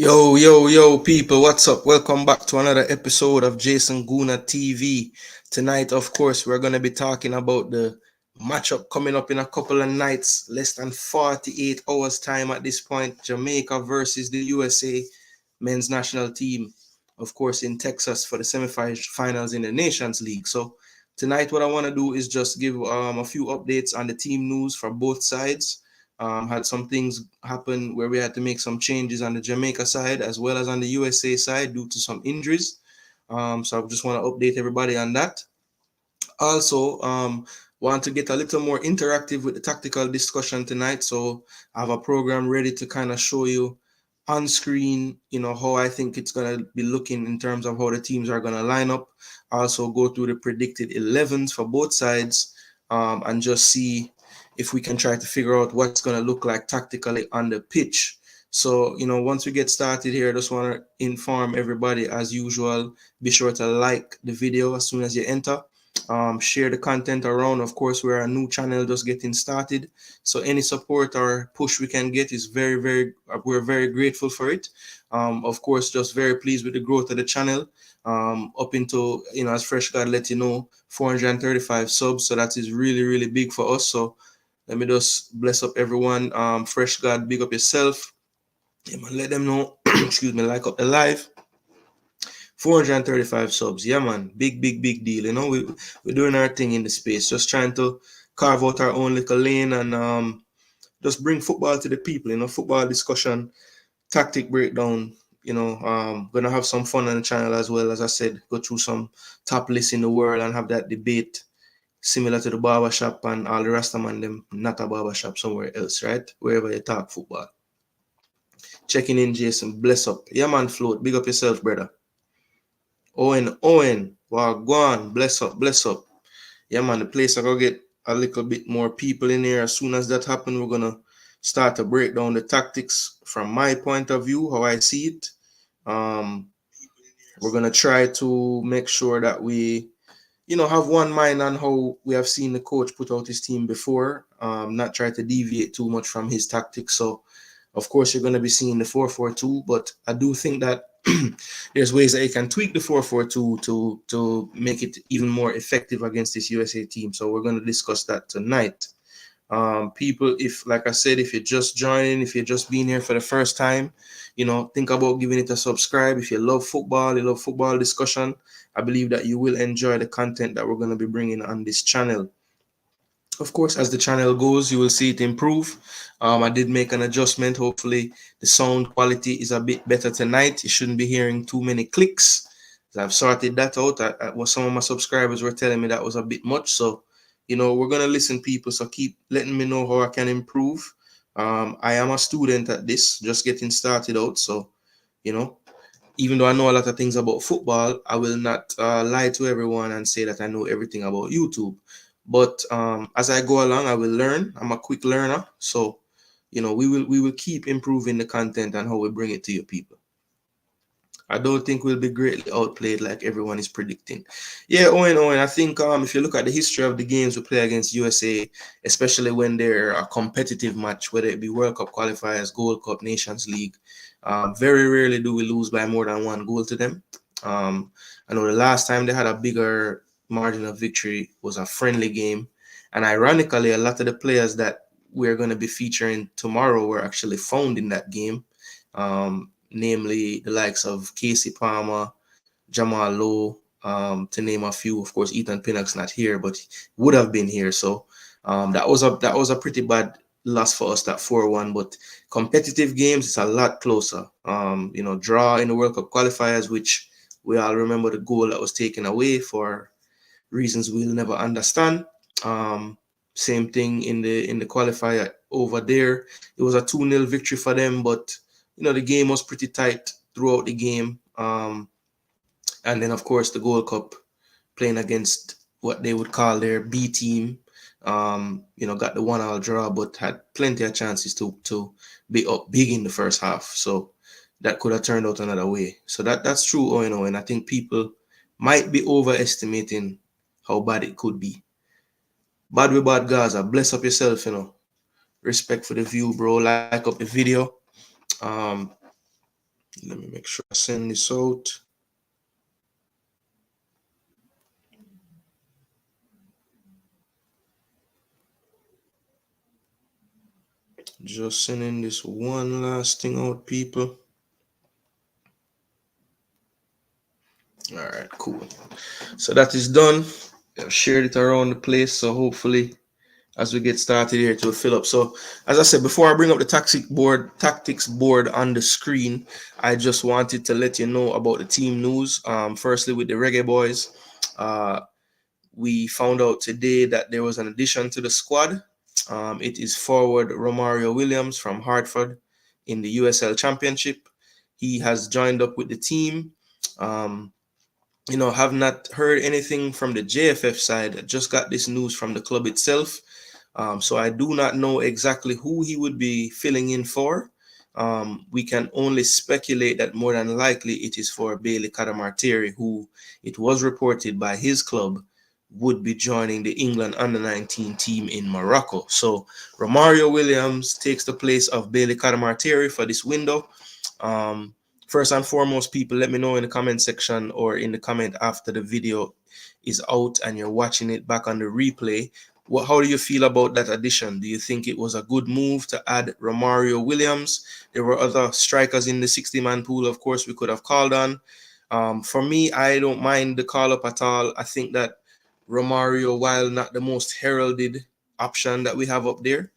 Yo, people, what's up? Welcome back to another episode of Jason Gooner TV. Tonight, of course, we're going to be talking about the matchup coming up in a couple of nights, less than 48 hours time at this point. Jamaica versus the USA men's national team, of course, in Texas for the semi-finals in the Nations League. So tonight, what I want to do is just give a few updates on the team news for both sides. Had some things happen where we had to make some changes on the Jamaica side as well as on the USA side due to some injuries. So I just want to update everybody on that. Also, want to get a little more interactive with the tactical discussion tonight. So I have a program ready to kind of show you on screen, how I think it's going to be looking in terms of how the teams are going to line up. Also go through the predicted 11s for both sides, and just see if we can try to figure out what's going to look like tactically on the pitch. So, once we get started here, I just want to inform everybody as usual, be sure to like the video as soon as you enter. Share the content around. Of course, we're a new channel just getting started, so any support or push we can get is we're very grateful for it. Of course, just very pleased with the growth of the channel, up into, as Fresh God let you know, 435 subs, so that is really big for us. So let me just bless up everyone. Fresh God, big up yourself. Let them know excuse me, like up the live. 435 subs. Yeah, man. Big deal. We're doing our thing in the space, just trying to carve out our own little lane and just bring football to the people, football discussion, tactic breakdown. Gonna have some fun on the channel as well. As I said, go through some top lists in the world and have that debate similar to the barbershop and all the rest of them, not a barbershop somewhere else, right? Wherever you talk football. Checking in, Jason. Bless up. Yeah, man, float. Big up yourself, brother. Owen, wow, go on, bless up. Yeah, man, the place I gonna get a little bit more people in here. As soon as that happens, we're gonna start to break down the tactics from my point of view, how I see it. We're gonna try to make sure that we, have one mind on how we have seen the coach put out his team before. Not try to deviate too much from his tactics. So of course, you're going to be seeing the 4-4-2, but I do think that there's ways that you can tweak the 4-4-2 to make it even more effective against this USA team. So we're going to discuss that tonight. People, if, like I said, if you're just joining, if you're just being here for the first time, think about giving it a subscribe. If you love football, you love football discussion, I believe that you will enjoy the content that we're going to be bringing on this channel. Of course, as the channel goes, you will see it improve. I did make an adjustment. Hopefully, the sound quality is a bit better tonight. You shouldn't be hearing too many clicks. I've sorted that out. Some of my subscribers were telling me that was a bit much. So, we're going to listen, people. So keep letting me know how I can improve. I am a student at this, just getting started out. So, even though I know a lot of things about football, I will not lie to everyone and say that I know everything about YouTube. But as I go along, I will learn. I'm a quick learner, so we will keep improving the content and how we bring it to you people. I don't think we'll be greatly outplayed like everyone is predicting. Yeah, Owen, I think if you look at the history of the games we play against USA, especially when they're a competitive match, whether it be World Cup qualifiers, Gold Cup, Nations League, very rarely do we lose by more than one goal to them. I know the last time they had a bigger margin of victory was a friendly game. And ironically, a lot of the players that we're going to be featuring tomorrow were actually found in that game. Namely the likes of Casey Palmer, Jamal Lowe, to name a few. Of course, Ethan Pinnock's not here, but would have been here. So that was a pretty bad loss for us, that 4-1. But competitive games, it's a lot closer. Draw in the World Cup qualifiers, which we all remember the goal that was taken away for reasons we'll never understand. Same thing in the qualifier over there. It was a 2-0 victory for them, but the game was pretty tight throughout the game. And then, of course, the Gold Cup, playing against what they would call their B team, got the 1-1 draw, but had plenty of chances to be up big in the first half. So that could have turned out another way. So that's true, and I think people might be overestimating how bad it could be. Bad with bad Gaza. Bless up yourself, Respect for the view, bro. Like up the video. Let me make sure I send this out. Just sending this one last thing out, people. All right, cool. So that is done. I've shared it around the place. So hopefully, as we get started here, it will fill up. So as I said, before I bring up the tactics board on the screen, I just wanted to let you know about the team news. Firstly, with the Reggae Boyz, we found out today that there was an addition to the squad. It is forward Romario Williams from Hartford in the USL Championship. He has joined up with the team. Have not heard anything from the JFF side. I just got this news from the club itself. So I do not know exactly who he would be filling in for. We can only speculate that more than likely it is for Bailey Cadamarteri, who it was reported by his club would be joining the England under-19 team in Morocco. So Romario Williams takes the place of Bailey Cadamarteri for this window. First and foremost, people, let me know in the comment section or in the comment after the video is out and you're watching it back on the replay. How do you feel about that addition? Do you think it was a good move to add Romario Williams? There were other strikers in the 60-man pool, of course, we could have called on. For me, I don't mind the call-up at all. I think that Romario, while not the most heralded option that we have up there,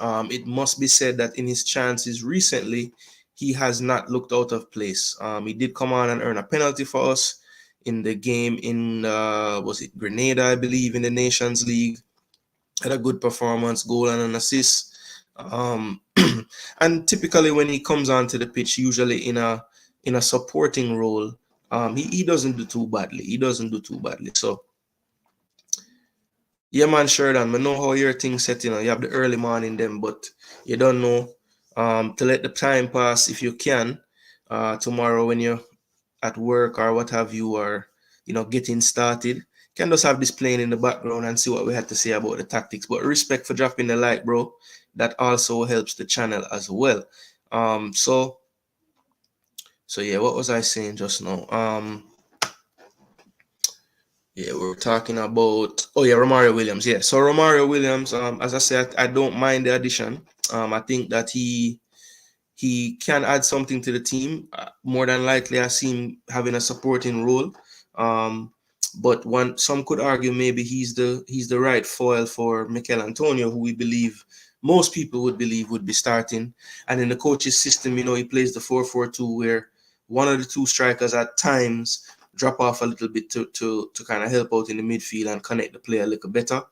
it must be said that in his chances recently, he has not looked out of place. He did come on and earn a penalty for us in the game in, was it Grenada, I believe, in the Nations League. Had a good performance, goal and an assist. And typically when he comes onto the pitch, usually in a supporting role, he doesn't do too badly. So yeah, man, Sheridan, I know how your thing set, you have the early morning them, but you don't know. To let the time pass if you can. Tomorrow when you're at work or what have you, or getting started, can just have this playing in the background and see what we had to say about the tactics. But respect for dropping the like, bro. That also helps the channel as well. So yeah, what was I saying just now? Yeah, we're talking about Romario Williams. Yeah, so Romario Williams, as I said, I don't mind the addition. I think that he can add something to the team. More than likely, I see him having a supporting role. But some could argue maybe he's the right foil for Mikel Antonio, who most people would believe would be starting. And in the coach's system, he plays the 4-4-2, where one of the two strikers at times drop off a little bit to kind of help out in the midfield and connect the play a little better.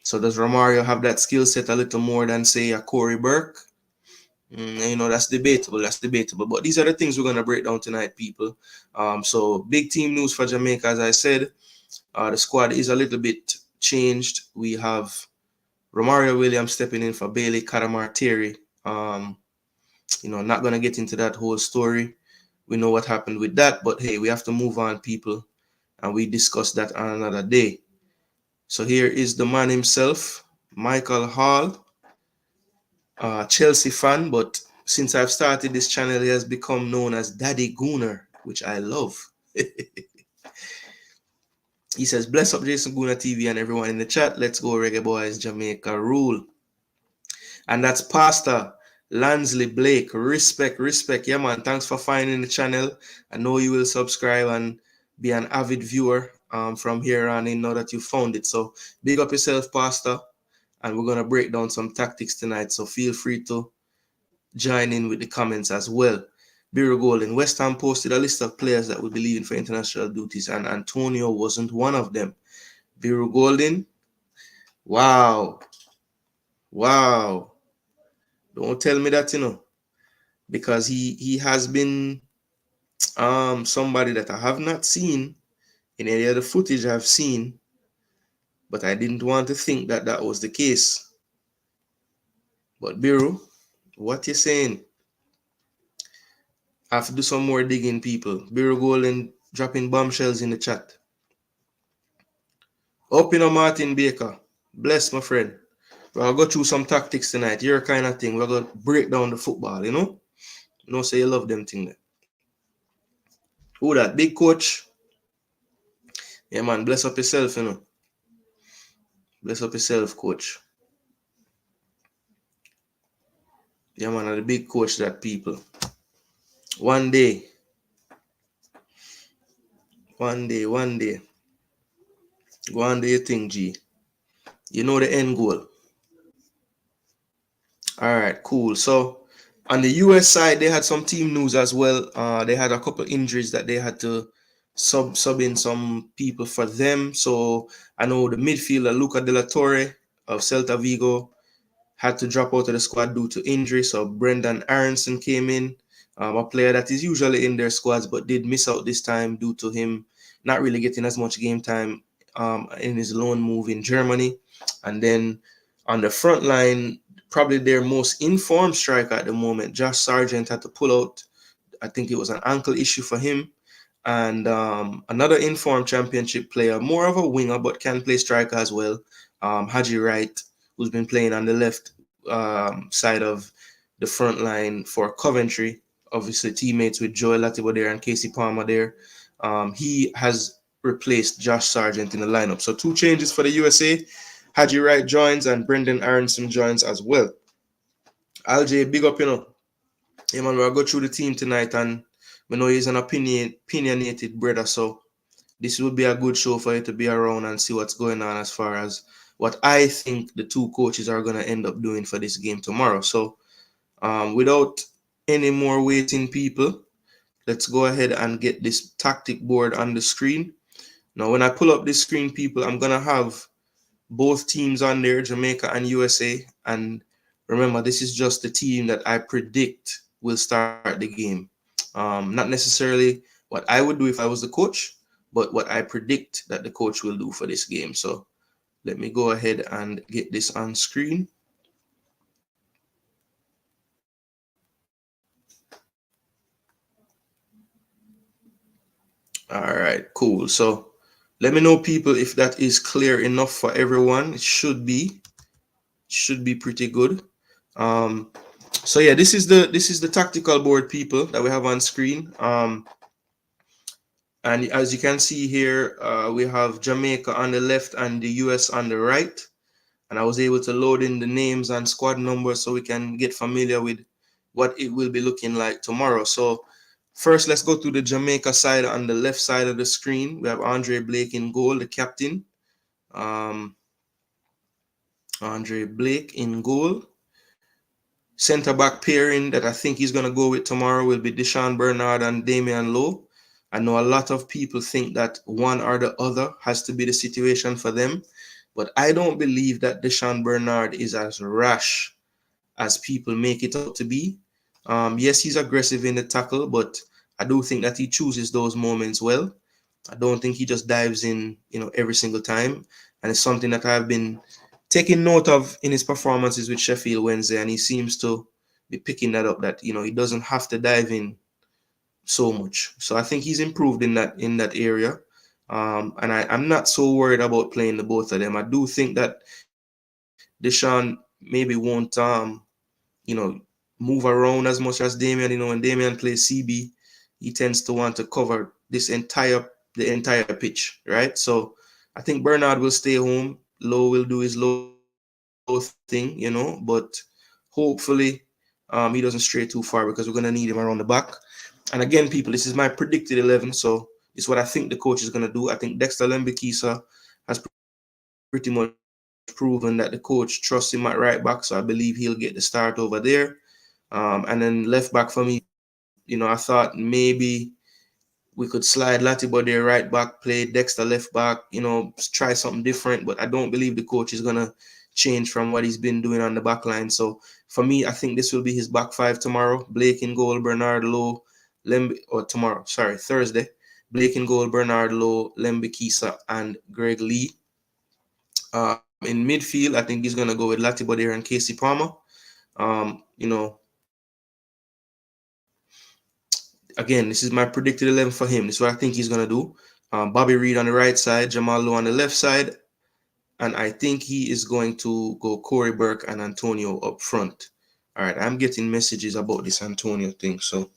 So does Romario have that skill set a little more than, say, a Corey Burke? That's debatable. But these are the things we're going to break down tonight, people. So big team news for Jamaica, as I said. The squad is a little bit changed. We have Romario Williams stepping in for Bailey Cadamarteri. Not going to get into that whole story. We know what happened with that, but hey, we have to move on, people, and we discuss that on another day. So here is the man himself, Michael Hall, Chelsea fan, but since I've started this channel, he has become known as Daddy Gooner, which I love. He says, bless up Jason Gooner TV and everyone in the chat. Let's go, Reggae Boyz, Jamaica rule. And that's Pastor Lansley Blake. Respect. Yeah, man. Thanks for finding the channel. I know you will subscribe and be an avid viewer from here on in, now that you found it. So big up yourself, Pastor. And we're going to break down some tactics tonight. So feel free to join in with the comments as well. Biro Golden, West Ham posted a list of players that would be leaving for international duties, and Antonio wasn't one of them. Biro Golden, wow. Don't tell me that, because he has been somebody that I have not seen in any of the footage I've seen, but I didn't want to think that that was the case. But Biro, what you saying? I have to do some more digging, people. Biro Golden dropping bombshells in the chat. Martin Baker. Bless, my friend. We're going to go through some tactics tonight. Your kind of thing. We're going to break down the football, No, say you love them thing there. Who that? Big coach? Yeah, man, bless up yourself, you know. Bless up yourself, coach. Yeah, man, the big coach that people. One day. One day. Go on do your thing, G. You know the end goal. All right, cool. So on the US side, they had some team news as well. They had a couple injuries that they had to sub in some people for them. So I know the midfielder Luca De La Torre of Celta Vigo had to drop out of the squad due to injury. So Brendan Aronson came in, a player that is usually in their squads but did miss out this time due to him not really getting as much game time in his loan move in Germany. And then on the front line, probably their most informed striker at the moment, Josh Sargent, had to pull out. I think it was an ankle issue for him. And another informed championship player, more of a winger, but can play striker as well, Haji Wright, who's been playing on the left side of the front line for Coventry, obviously teammates with Joel Latibo there and Casey Palmer there. He has replaced Josh Sargent in the lineup. So 2 changes for the USA. Haji Wright joins and Brendan Aronson joins as well. Alj, big up, you know. Yeah, man, we'll go through the team tonight, and we know he's an opinionated brother, so this would be a good show for you to be around and see what's going on as far as what I think the 2 coaches are going to end up doing for this game tomorrow. So without any more waiting, people, let's go ahead and get this tactic board on the screen. Now, when I pull up this screen, people, I'm going to have both teams on there, Jamaica and USA. And remember, this is just the team that I predict will start the game. Not necessarily what I would do if I was the coach, but what I predict that the coach will do for this game. So let me go ahead and get this on screen. All right, cool. So let me know, people, if that is clear enough for everyone. It should be pretty good. So yeah, this is the tactical board, people, that we have on screen. And as you can see here, we have Jamaica on the left and the US on the right. And I was able to load in the names and squad numbers so we can get familiar with what it will be looking like tomorrow. So first, let's go to the Jamaica side. On the left side of the screen, we have Andre Blake in goal, the captain. Andre Blake in goal. Center back pairing that I think he's going to go with tomorrow will be Deshaun Bernard and Damian Lowe. I know a lot of people think that one or the other has to be the situation for them, but I don't believe that Deshaun Bernard is as rash as people make it out to be. Yes, he's aggressive in the tackle, but I do think that he chooses those moments well. I don't think he just dives in, every single time. And it's something that I've been taking note of in his performances with Sheffield Wednesday, and he seems to be picking that up, that, he doesn't have to dive in so much. So I think he's improved in that area. And I'm not so worried about playing the both of them. I do think that Deshaun maybe won't, move around as much as Damian. When Damian plays CB, he tends to want to cover the entire pitch, right? So I think Bernard will stay home. Lowe will do his Lowe thing, but hopefully he doesn't stray too far, because we're going to need him around the back. And again, people, this is my predicted 11, so it's what I think the coach is going to do. I think Dexter Lembikisa has pretty much proven that the coach trusts him at right back, so I believe he'll get the start over there. And then left back for me, I thought maybe we could slide Latibo there right back, play Dexter left back, try something different. But I don't believe the coach is going to change from what he's been doing on the back line. So for me, I think this will be his back 5 tomorrow. Blake in goal, Bernard Lowe, Thursday. Blake in goal, Bernard Lowe, Lembikisa, and Greg Lee. In midfield, I think he's going to go with Latibo there and Casey Palmer. Again, this is my predicted 11 for him. This is what I think he's going to do. Bobby Reed on the right side, Jamal Lowe on the left side. And I think he is going to go Corey Burke and Antonio up front. All right, I'm getting messages about this Antonio thing. So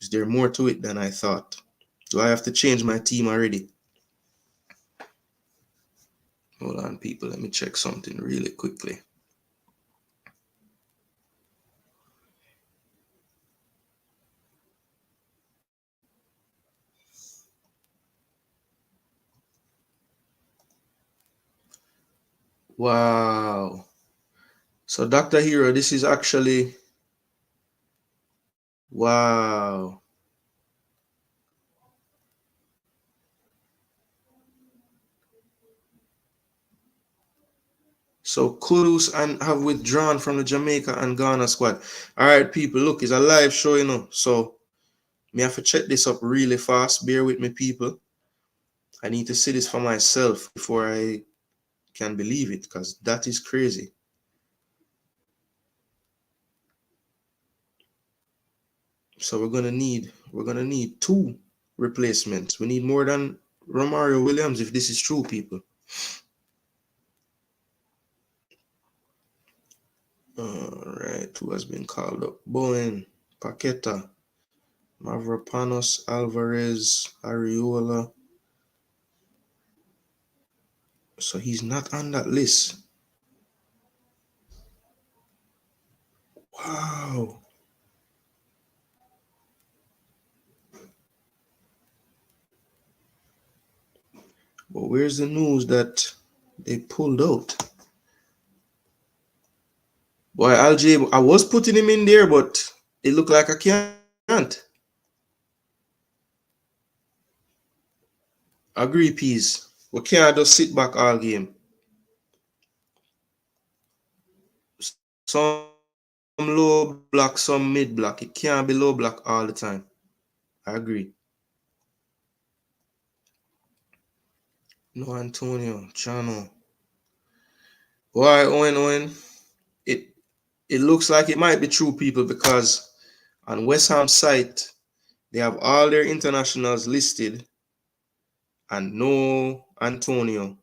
is there more to it than I thought? Do I have to change my team already? Hold on, people. Let me check something really quickly. Wow. So Dr. Hero, this is actually, wow. So Kudus and have withdrawn from the Jamaica and Ghana squad. All right, people, look, it's a live show, you know. So me have to check this up really fast. Bear with me, people. I need to see this for myself before I can believe it, because that is crazy. So we're gonna need 2 replacements. We need more than Romario Williams if this is true, people. All right, who has been called up? Bowen, Paqueta, Mavropanos, Alvarez, Ariola. So he's not on that list. Wow. But where's the news that they pulled out? Boy, LJ, I was putting him in there, but it looked like I can't. Agree, Peas. We can't just sit back all game. Some low block, some mid block. It can't be low block all the time. I agree. No Antonio, Chano. Why, Owen? It looks like it might be true, people, because on West Ham's site, they have all their internationals listed and no Antonio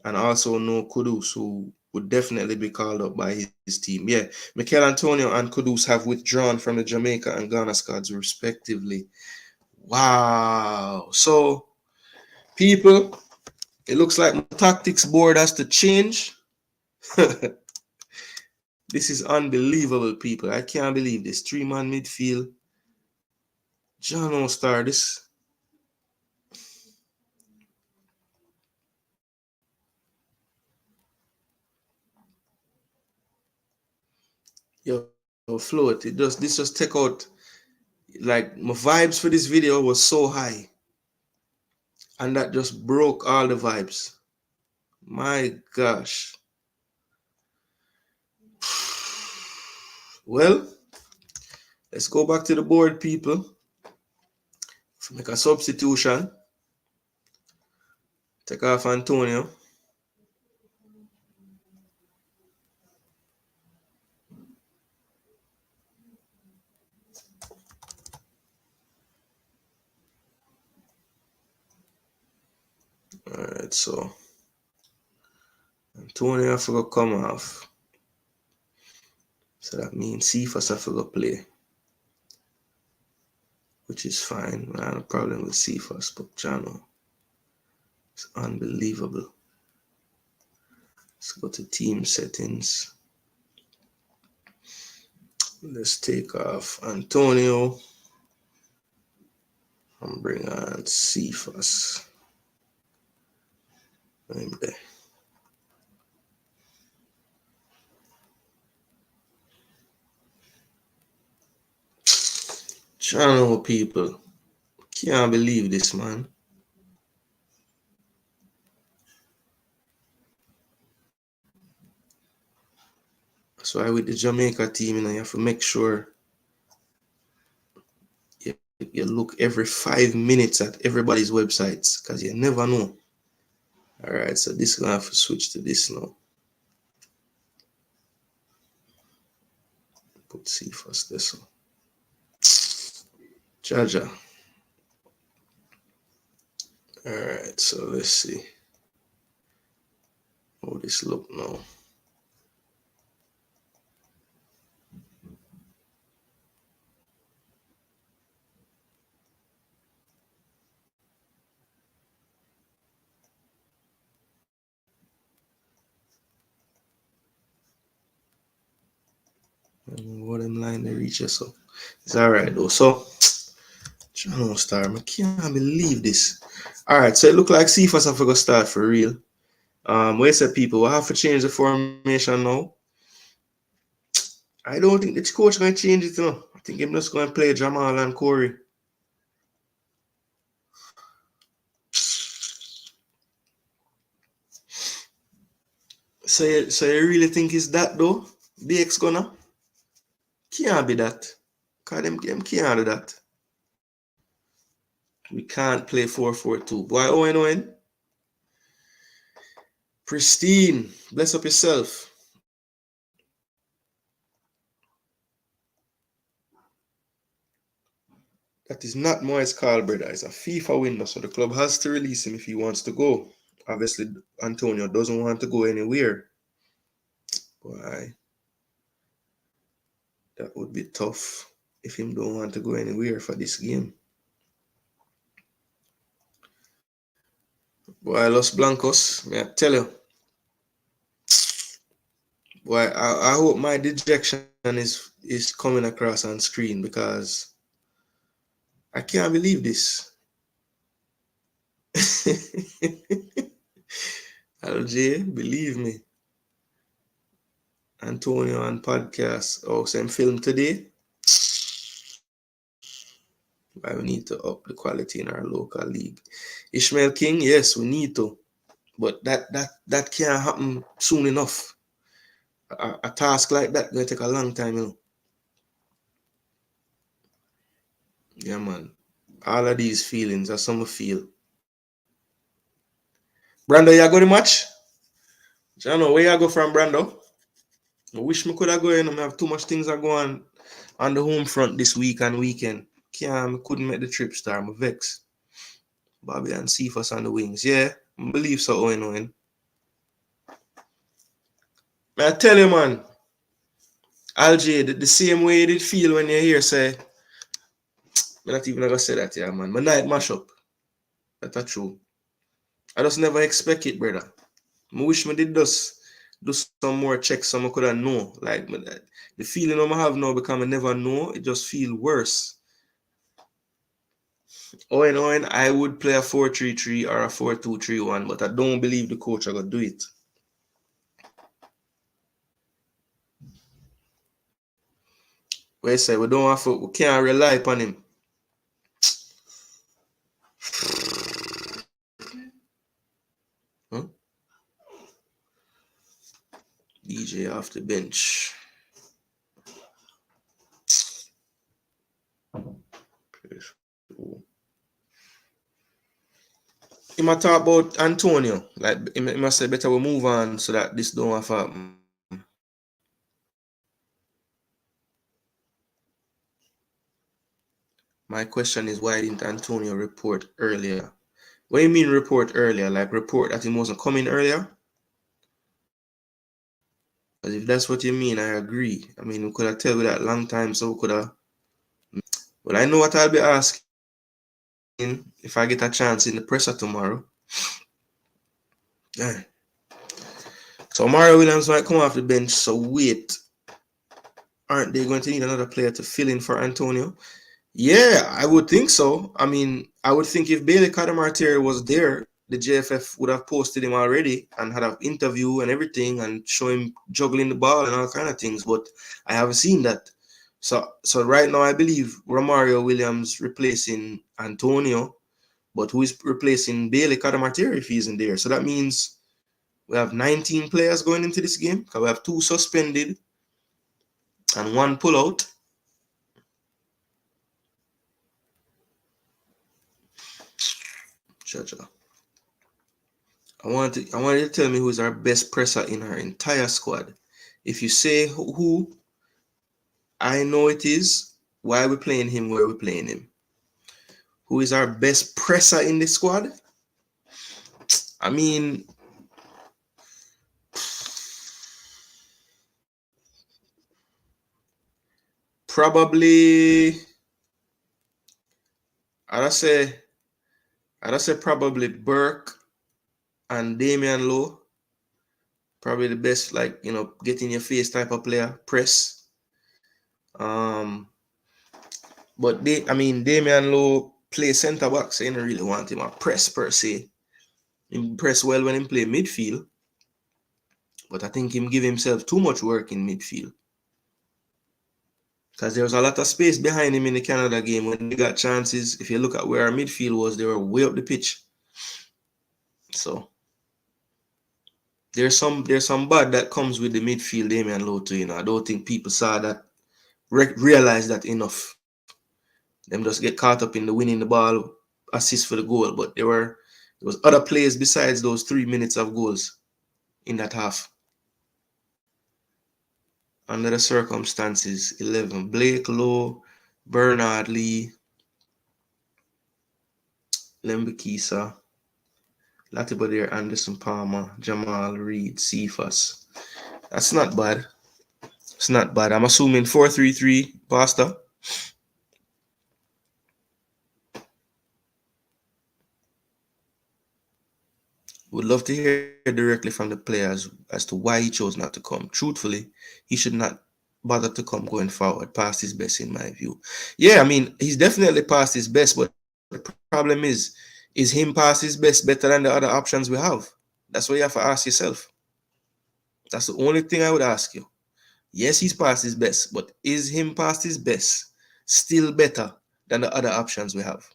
and also no Kudus, who would definitely be called up by his team. Yeah, Mikel Antonio and Kudus have withdrawn from the Jamaica and Ghana squads respectively. Wow. So, people, it looks like my tactics board has to change. This is unbelievable, people. I can't believe this. 3-man midfield. John O'Star, this. Yo, float. This just take out, like, my vibes for this video was so high. And that just broke all the vibes. My gosh. Well, let's go back to the board, people. Make a substitution. Take off Antonio. Alright, so Antonio have to come off. So that means Cephas have to play. Which is fine. I have no problem with Cephas, but Jano. It's unbelievable. Let's go to team settings. Let's take off Antonio and bring on Cephas. I'm there. Channel people. Can't believe this, man. That's why with the Jamaica team, you know, you have to make sure you look every 5 minutes at everybody's websites, because you never know. All right, so this is gonna have to switch to this now. Put Cephas this one. Jaja. All right, so let's see how this look now. What them line they reach us, so it's alright though. So John Star, I can't believe this. Alright, so it look like Cephas have to go start for real. Where said people will have to change the formation now. I don't think the coach gonna change it, you know. I think him just gonna play Jamal and Corey. So you really think it's that though? BX gonna? Can't be that. Cause them can't do that. We can't play 4-4-2. Boy, Owen. Pristine. Bless up yourself. That is not Moyes' call, brother. It's a FIFA window, so the club has to release him if he wants to go. Obviously, Antonio doesn't want to go anywhere. Why? That would be tough if him don't want to go anywhere for this game. Boy, Los Blancos, may I tell you. Boy, I hope my dejection is coming across on screen because I can't believe this. LJ, believe me. Antonio on podcast. Oh, same film today. Why we need to up the quality in our local league. Ishmael King, yes, we need to. But that can't happen soon enough. A task like that gonna take a long time, you know. Yeah, man. All of these feelings are some feel. Brando, you go to match? I know where you go from, Brando? I wish me could have go in. I have too much things are going on the home front this week and weekend. Couldn't make the trip, star. I'm vex. Bobby and Cephas on the wings. Yeah, I believe so, Owen. I tell you, man, LJ, the same way you did feel when you hear say, I'm not even gonna say that, yeah, man. My night mash up. That's true. I just never expect it, brother. I wish me did just do some more checks so I could have know. Like the feeling I have now because I never know, it just feel worse. Owen, I would play a 4-3-3 or a 4-2-3-1, but I don't believe the coach are gonna do it. We say we can't rely upon him. Huh? DJ off the bench. He might talk about Antonio. Like he must say better we move on so that this don't have happen. My question is why didn't Antonio report earlier? What do you mean report earlier? Like report that he wasn't coming earlier? Because if that's what you mean, I agree. I mean, we could have told you that long time, so we could have. Well, I know what I'll be asking if I get a chance in the presser tomorrow. Yeah. So Mario Williams might come off the bench. So wait, aren't they going to need another player to fill in for Antonio? Yeah, I would think so. I mean, I would think if Bailey Cadamartieri was there, the JFF would have posted him already and had an interview and everything and show him juggling the ball and all kind of things. But I haven't seen that. So right now I believe Romario Williams replacing Antonio, but who is replacing Bailey Cadamartieri if he isn't there? So that means we have 19 players going into this game because we have 2 suspended and 1 pull out. I want you to tell me who is our best presser in our entire squad. If you say who, I know it is. Why are we playing him? Where are we playing him? Who is our best presser in the squad? I mean, probably. I'd say probably Burke and Damian Lowe. Probably the best, like, get in your face type of player, press. But Damian Lowe play centre back, so you don't really want him a press per se. He press well when he play midfield, but I think him give himself too much work in midfield. Because there was a lot of space behind him in the Canada game when they got chances. If you look at where our midfield was, they were way up the pitch. So there's some bad that comes with the midfield, Damian Lowe too. I don't think people saw that, realize that enough. Them just get caught up in the winning the ball, assist for the goal. But there was other plays besides those 3 minutes of goals in that half. Under the circumstances, 11. Blake Lowe, Bernard Lee, Lembikisa, Latibadir, Anderson Palmer, Jamal Reed, Cephas. That's not bad. It's not bad. I'm assuming 4-3-3, Pastor. Would love to hear directly from the players as to why he chose not to come. Truthfully, he should not bother to come going forward, past his best in my view. Yeah, he's definitely past his best, but the problem is him past his best better than the other options we have? That's what you have to ask yourself. That's the only thing I would ask you. Yes, he's past his best, but is him past his best still better than the other options we have?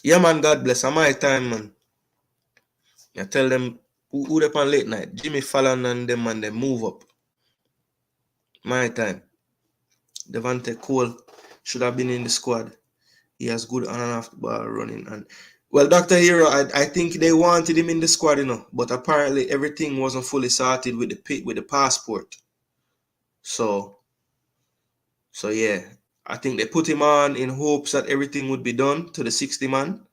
Yeah, man, God bless. On my time, man. I tell them who they on late night. Jimmy Fallon and them, and they move up. My time. Devante Cole should have been in the squad. He has good on and off the ball running. And well, Dr. Hero, I think they wanted him in the squad, but apparently everything wasn't fully sorted with the passport. So yeah, I think they put him on in hopes that everything would be done to the 60 man.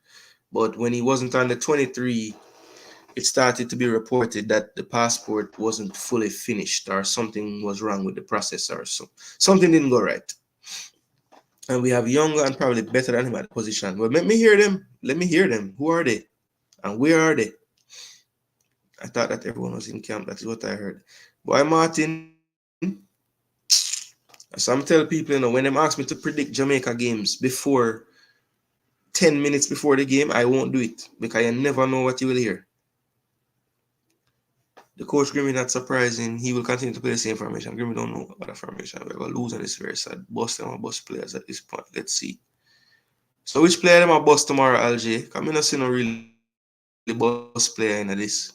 But when he wasn't on the 23, it started to be reported that the passport wasn't fully finished, or something was wrong with the process, or something didn't go right. And we have younger and probably better than him at the position. Well, let me hear them. Let me hear them. Who are they? And where are they? I thought that everyone was in camp. That is what I heard. Boy, Martin, so I'm telling people, when them ask me to predict Jamaica games before 10 minutes before the game, I won't do it, because you never know what you will hear. The coach Grimmy, not surprising, he will continue to play the same formation. Grimmy don't know what the formation. We're going to lose, and it's very sad. Bust them or bust players at this point. Let's see. So which player them are bust tomorrow, LJ? Come in and see no really bust player in this.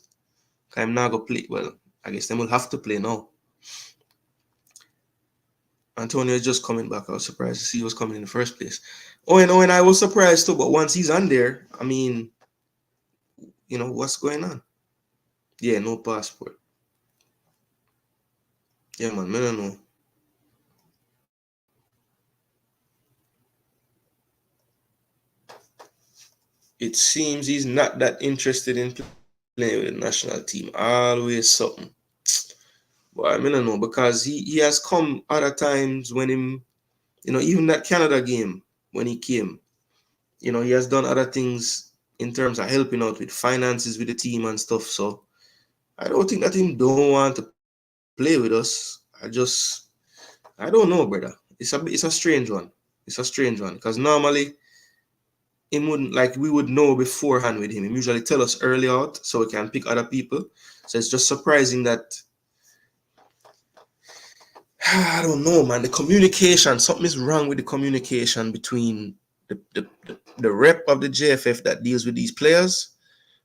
I'm not going to play. Well, I guess they will have to play now. Antonio is just coming back. I was surprised to see he was coming in the first place. Owen, I was surprised too, but once he's on there, what's going on? Yeah, no passport. Yeah, man, I don't know. It seems he's not that interested in playing with the national team. Always something. But I don't know, because he has come other times when him, even that Canada game when he came, he has done other things in terms of helping out with finances with the team and stuff. So I don't think that him don't want to play with us. I don't know, brother. It's a strange one. It's a strange one, because normally him wouldn't, like, we would know beforehand with him. He usually tell us early out so we can pick other people. So it's just surprising that I don't know, man. The communication, something is wrong with the communication between the rep of the JFF that deals with these players.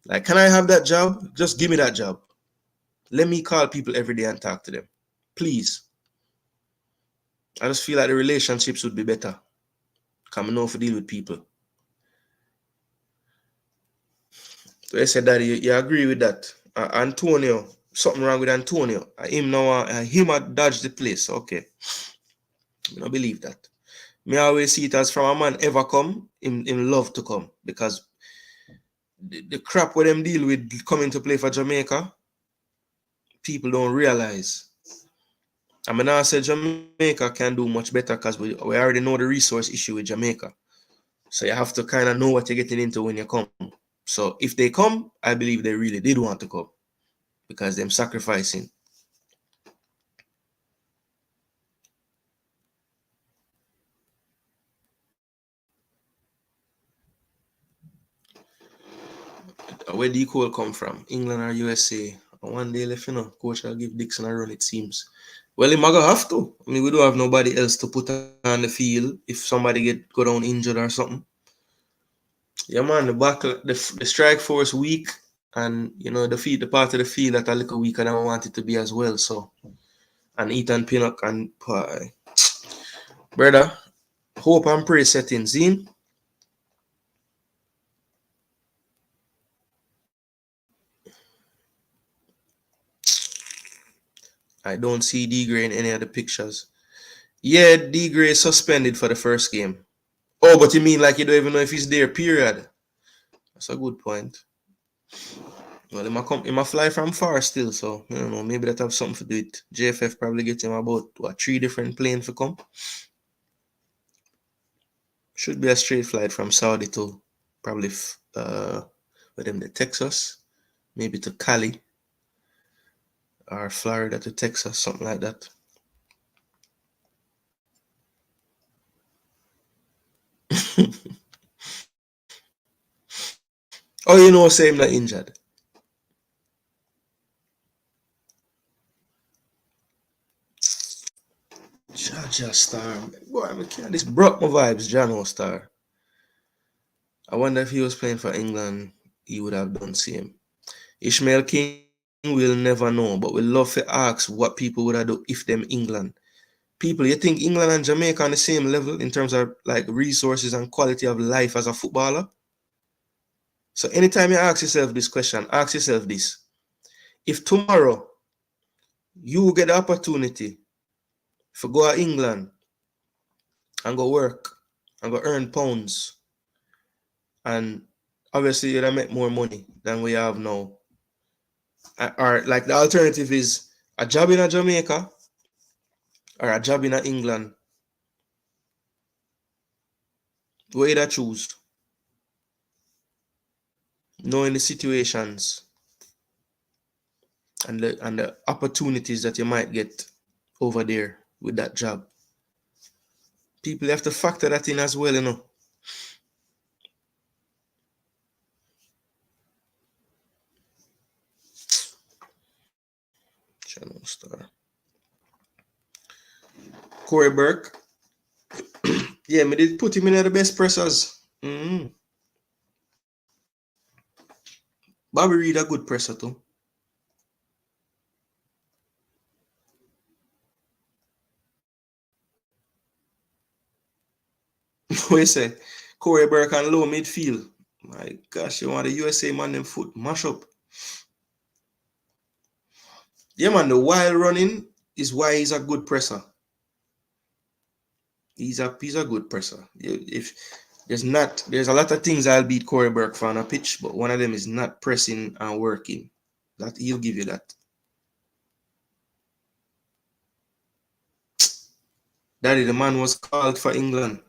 Like, can I have that job? Just give me that job. Let me call people every day and talk to them. Please. I just feel like the relationships would be better. Because I know to deal with people. So I said that you agree with that. Antonio, something wrong with Antonio. Him had dodged the place. Okay. I don't believe that. Me always see it as from a man ever come, him love to come. Because the crap where them deal with coming to play for Jamaica, people don't realize. I mean, I said Jamaica can do much better because we already know the resource issue with Jamaica. So you have to kind of know what you're getting into when you come. So if they come, I believe they really did want to come, because they're sacrificing. Where D Cole come from? England or USA? One day left, coach will give Dixon a run, it seems. Well, he might have to. I mean, we don't have nobody else to put on the field if somebody go down injured or something. Yeah, man, the strike force weak, and the part of the field that a little weaker than I want it to be as well. So, and Ethan Pinnock and brother, hope and pray settings in. I don't see D Gray in any of the pictures. Yeah, D Gray is suspended for the first game. Oh, but you mean like you don't even know if he's there, period? That's a good point. Well, he might fly from far still, so I don't know, maybe that have something to do with JFF probably get him about 3 different planes for come. Should be a straight flight from Saudi to probably with them to Texas, maybe to Cali or Florida to Texas, something like that. Oh, say him not injured. Jaja Star. Boy, this broke my vibes, Jano Star. I wonder if he was playing for England, he would have done same. Ishmael King will never know, but we love to ask what people would have done if them England. People, you think England and Jamaica on the same level in terms of like resources and quality of life as a footballer? So anytime you ask yourself this question, ask yourself this. If tomorrow you get the opportunity to go to England and go work and go earn pounds, and obviously you're gonna make more money than we have now. Or like the alternative is a job in Jamaica or a job in England. What you choose? Knowing the situations and the opportunities that you might get over there with that job. People have to factor that in as well, Channel Star. Corey Burke. Yeah, me did put him in the best pressers. Bobby Reed a good presser too. What you say? Corey Burke and low midfield. My gosh, you want the USA man them foot mash up. Yeah, man, the wild running is why he's a good presser. He's a good presser. If there's a lot of things I'll beat Corey Burke for on a pitch, but one of them is not pressing and working. That he'll give you that. Daddy, the man was called for England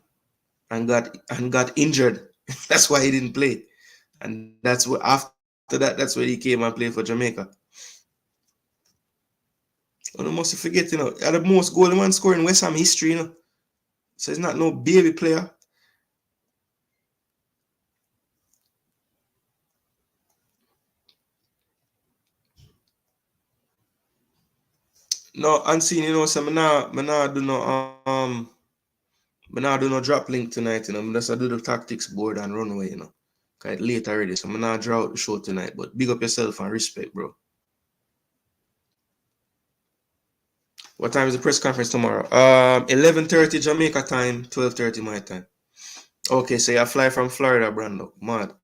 and got injured. That's why he didn't play. And that's what after that, that's when he came and played for Jamaica. You must forget, the most goal man scoring in West Ham history, So he's not no baby player. No, unseen, so me nah do no drop link tonight, I'm just do the tactics board and runway, Cause it's late already, so I'm not draw out the show tonight. But big up yourself and respect, bro. What time is the press conference tomorrow? 11:30 Jamaica time, 12:30 my time. Okay, so you fly from Florida, Brando. Mad.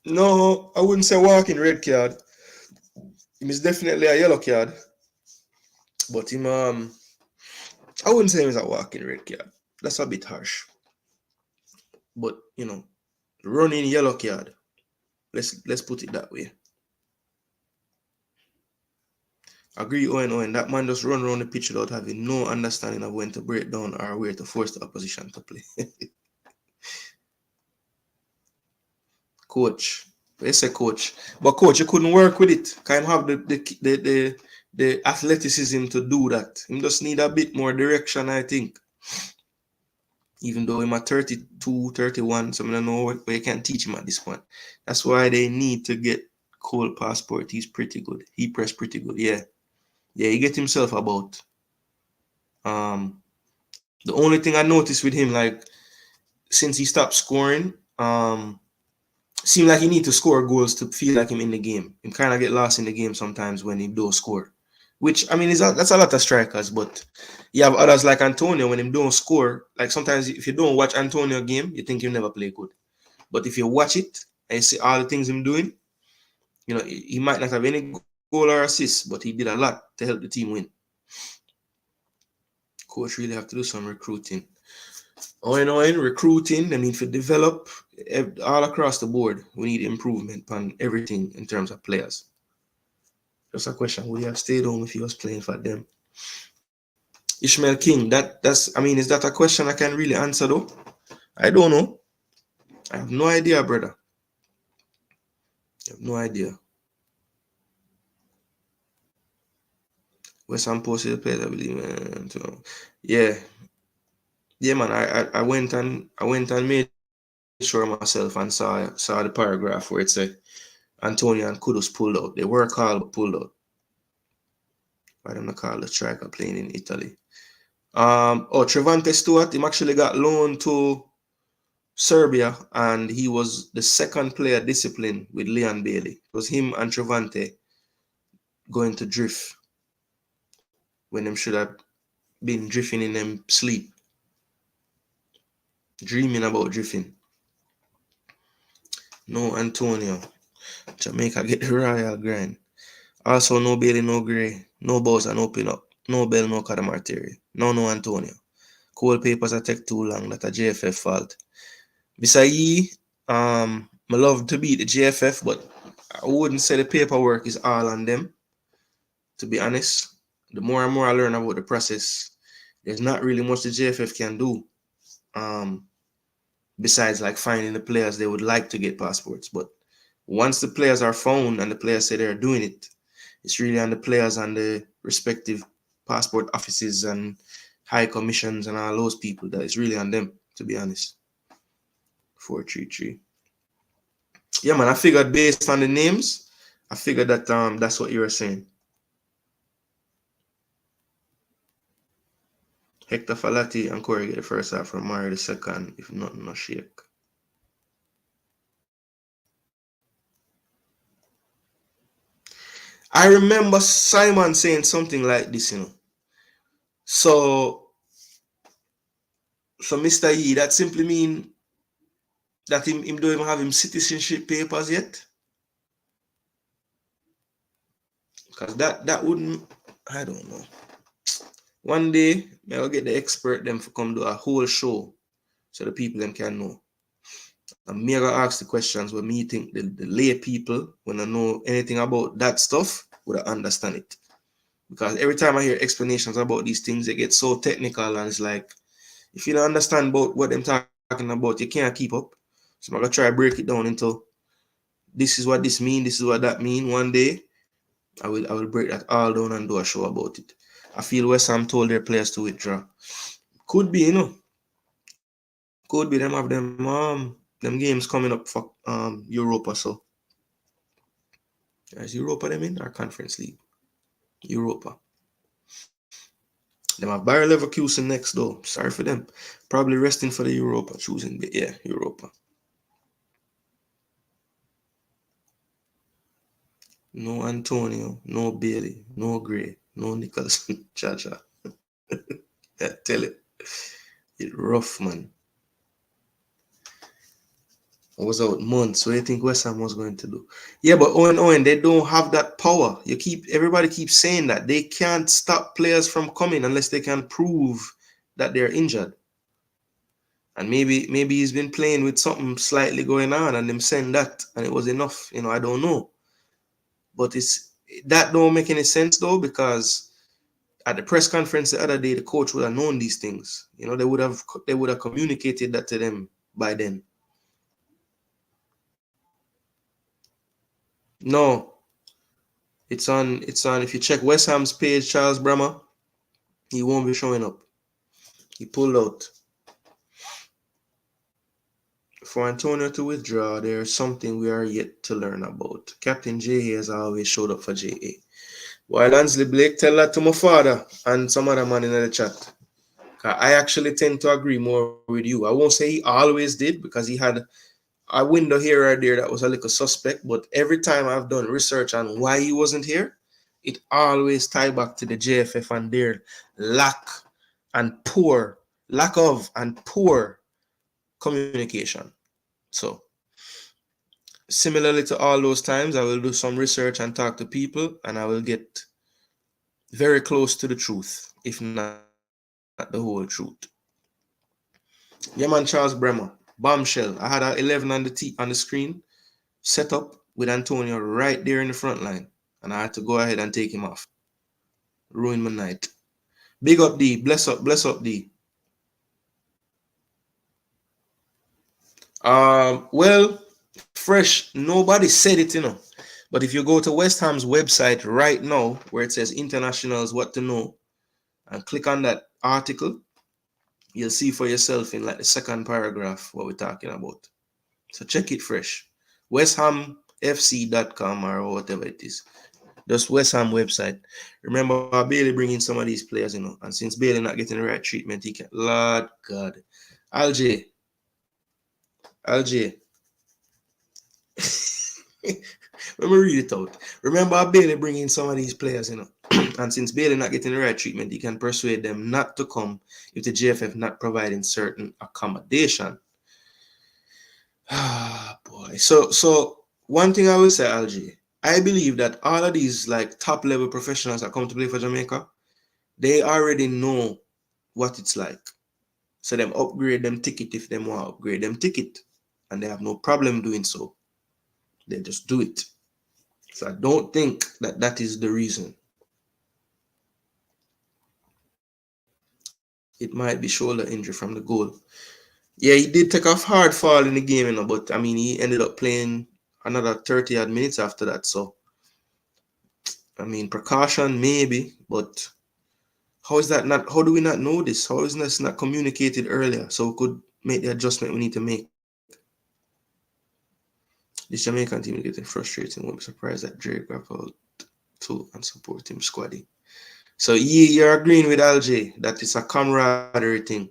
No, I wouldn't say walking red card. It's definitely a yellow card. But him, I wouldn't say he's a walking red card. That's a bit harsh. But running yellow card. Let's put it that way. Agree, Owen. That man just run around the pitch without having no understanding of when to break down or where to force the opposition to play. Coach. They say coach. But coach, you couldn't work with it. Can have the the athleticism to do that. He just need a bit more direction, I think. Even though I'm at 32, 31, so I don't know what you can teach him at this point. That's why they need to get Cole Passport. He's pretty good. He pressed pretty good. Yeah. Yeah, he get himself about. The only thing I noticed with him, like, since he stopped scoring, seemed like he need to score goals to feel like him in the game. He kind of get lost in the game sometimes when he don't score. Which, I mean, that's a lot of strikers, but you have others like Antonio, when him don't score, like sometimes if you don't watch Antonio game, you think he'll never play good. But if you watch it and you see all the things him doing, you know, he might not have any goal or assist, but he did a lot to help the team win. Coach really have to do some recruiting. In recruiting, they need to develop all across the board. We need improvement on everything in terms of players. Just a question: would he have stayed home if he was playing for them? Ishmael King, is that a question I can really answer though? I don't know. I have no idea, brother. I have no idea. West Ham posted the players, I believe, man. So, yeah, man. I went and made sure myself and saw the paragraph where it said Antonio and Kudus pulled out. They were called but pulled out. Why don't I call the striker playing in Italy? Trevante Stewart, him actually got loaned to Serbia, and he was the second player disciplined with Leon Bailey. It was him and Trevante going to drift when them should have been drifting in them sleep. Dreaming about drifting. No Antonio. Jamaica get the royal grind. Also, no Bailey, no Gray, no Bowser, no Pin-Up, no Bell, no Cadamarteri. No Antonio. Cold papers are take too long. That's a JFF fault. Besides, I love to beat the JFF, but I wouldn't say the paperwork is all on them. To be honest, the more and more I learn about the process, there's not really much the JFF can do. Besides like finding the players they would like to get passports. But once the players are found and the players say they're doing it, it's really on the players and the respective passport offices and high commissions and all those people that it's really on them, to be honest. 433. Yeah, man, I figured based on the names, I figured that that's what you were saying. Hector Falati and Corey get the first half from Mario the second, if nothing, no shake. I remember Simon saying something like this, you know. So Mr. E, that simply mean that him don't even have him citizenship papers yet? Because that wouldn't, I don't know. One day, I'll get the expert them to come do a whole show so the people them can know. And me gonna ask the questions where me think the lay people, when I know anything about that stuff, would understand it. Because every time I hear explanations about these things, they get so technical, and it's like, if you don't understand about what I'm talking about, you can't keep up. So I'm gonna try to break it down into this is what this mean, this is what that mean. One day, I will break that all down and do a show about it. I feel West Ham told their players to withdraw. Could be, you know. Could be them have them games coming up for Europa. So is Europa them in our Conference League? Europa. Them have Bayer Leverkusen next though. Sorry for them. Probably resting for the Europa, choosing the Europa. No Antonio, no Bailey, no Gray, no Nicholson. Cha-cha. Yeah, tell it. It's rough, man. I was out months. What do you think West Ham was going to do? Yeah, but Owen, they don't have that power. Everybody keeps saying that. They can't stop players from coming unless they can prove that they're injured. And maybe he's been playing with something slightly going on and them saying that and it was enough. You know, I don't know. But that don't make any sense though, because at the press conference the other day, the coach would have known these things. You know, they would have communicated that to them by then. No. It's on. If you check West Ham's page, Charles Brammer, he won't be showing up. He pulled out. For Antonio to withdraw, there is something we are yet to learn about. Captain J.A. has always showed up for J.A. While Ansley Blake, tell that to my father and some other man in the chat. I actually tend to agree more with you. I won't say he always did, because he had a window here or there that was a little suspect, but every time I've done research on why he wasn't here, it always tied back to the JFF and their lack of and poor communication. So similarly to all those times, I will do some research and talk to people, and I will get very close to the truth, if not the whole truth. Yeah, man, Charles Bremer, bombshell. I had a 11 on the screen, set up with Antonio right there in the front line, and I had to go ahead and take him off. Ruin my night. Big up D, bless up D. Well, fresh, nobody said it, but if you go to West Ham's website right now, where it says internationals, what to know, and click on that article, you'll see for yourself in like the second paragraph what we're talking about. So check it fresh. westhamfc.com or whatever it is. Just West Ham website. Remember, Bailey bringing some of these players, and since Bailey not getting the right treatment, he can. Lord God. Alj. Let me read it out. Remember, Bailey bringing some of these players, and since Bailey not getting the right treatment, he can persuade them not to come if the JFF not providing certain accommodation. Ah, boy. So one thing I will say, Alj, I believe that all of these like top level professionals that come to play for Jamaica, they already know what it's like. So them upgrade them ticket if they want to upgrade them ticket, and they have no problem doing so. They just do it. So I don't think that is the reason. It might be shoulder injury from the goal. Yeah, he did take off hard fall in the game, but I mean, he ended up playing another 30 odd minutes after that. So, I mean, precaution maybe, but how do we not know this? How is this not communicated earlier so we could make the adjustment we need to make? This Jamaican team is getting frustrating. Won't be surprised that Drake grappled to and support him squaddy. So you're agreeing with Alj that it's a camaraderie thing.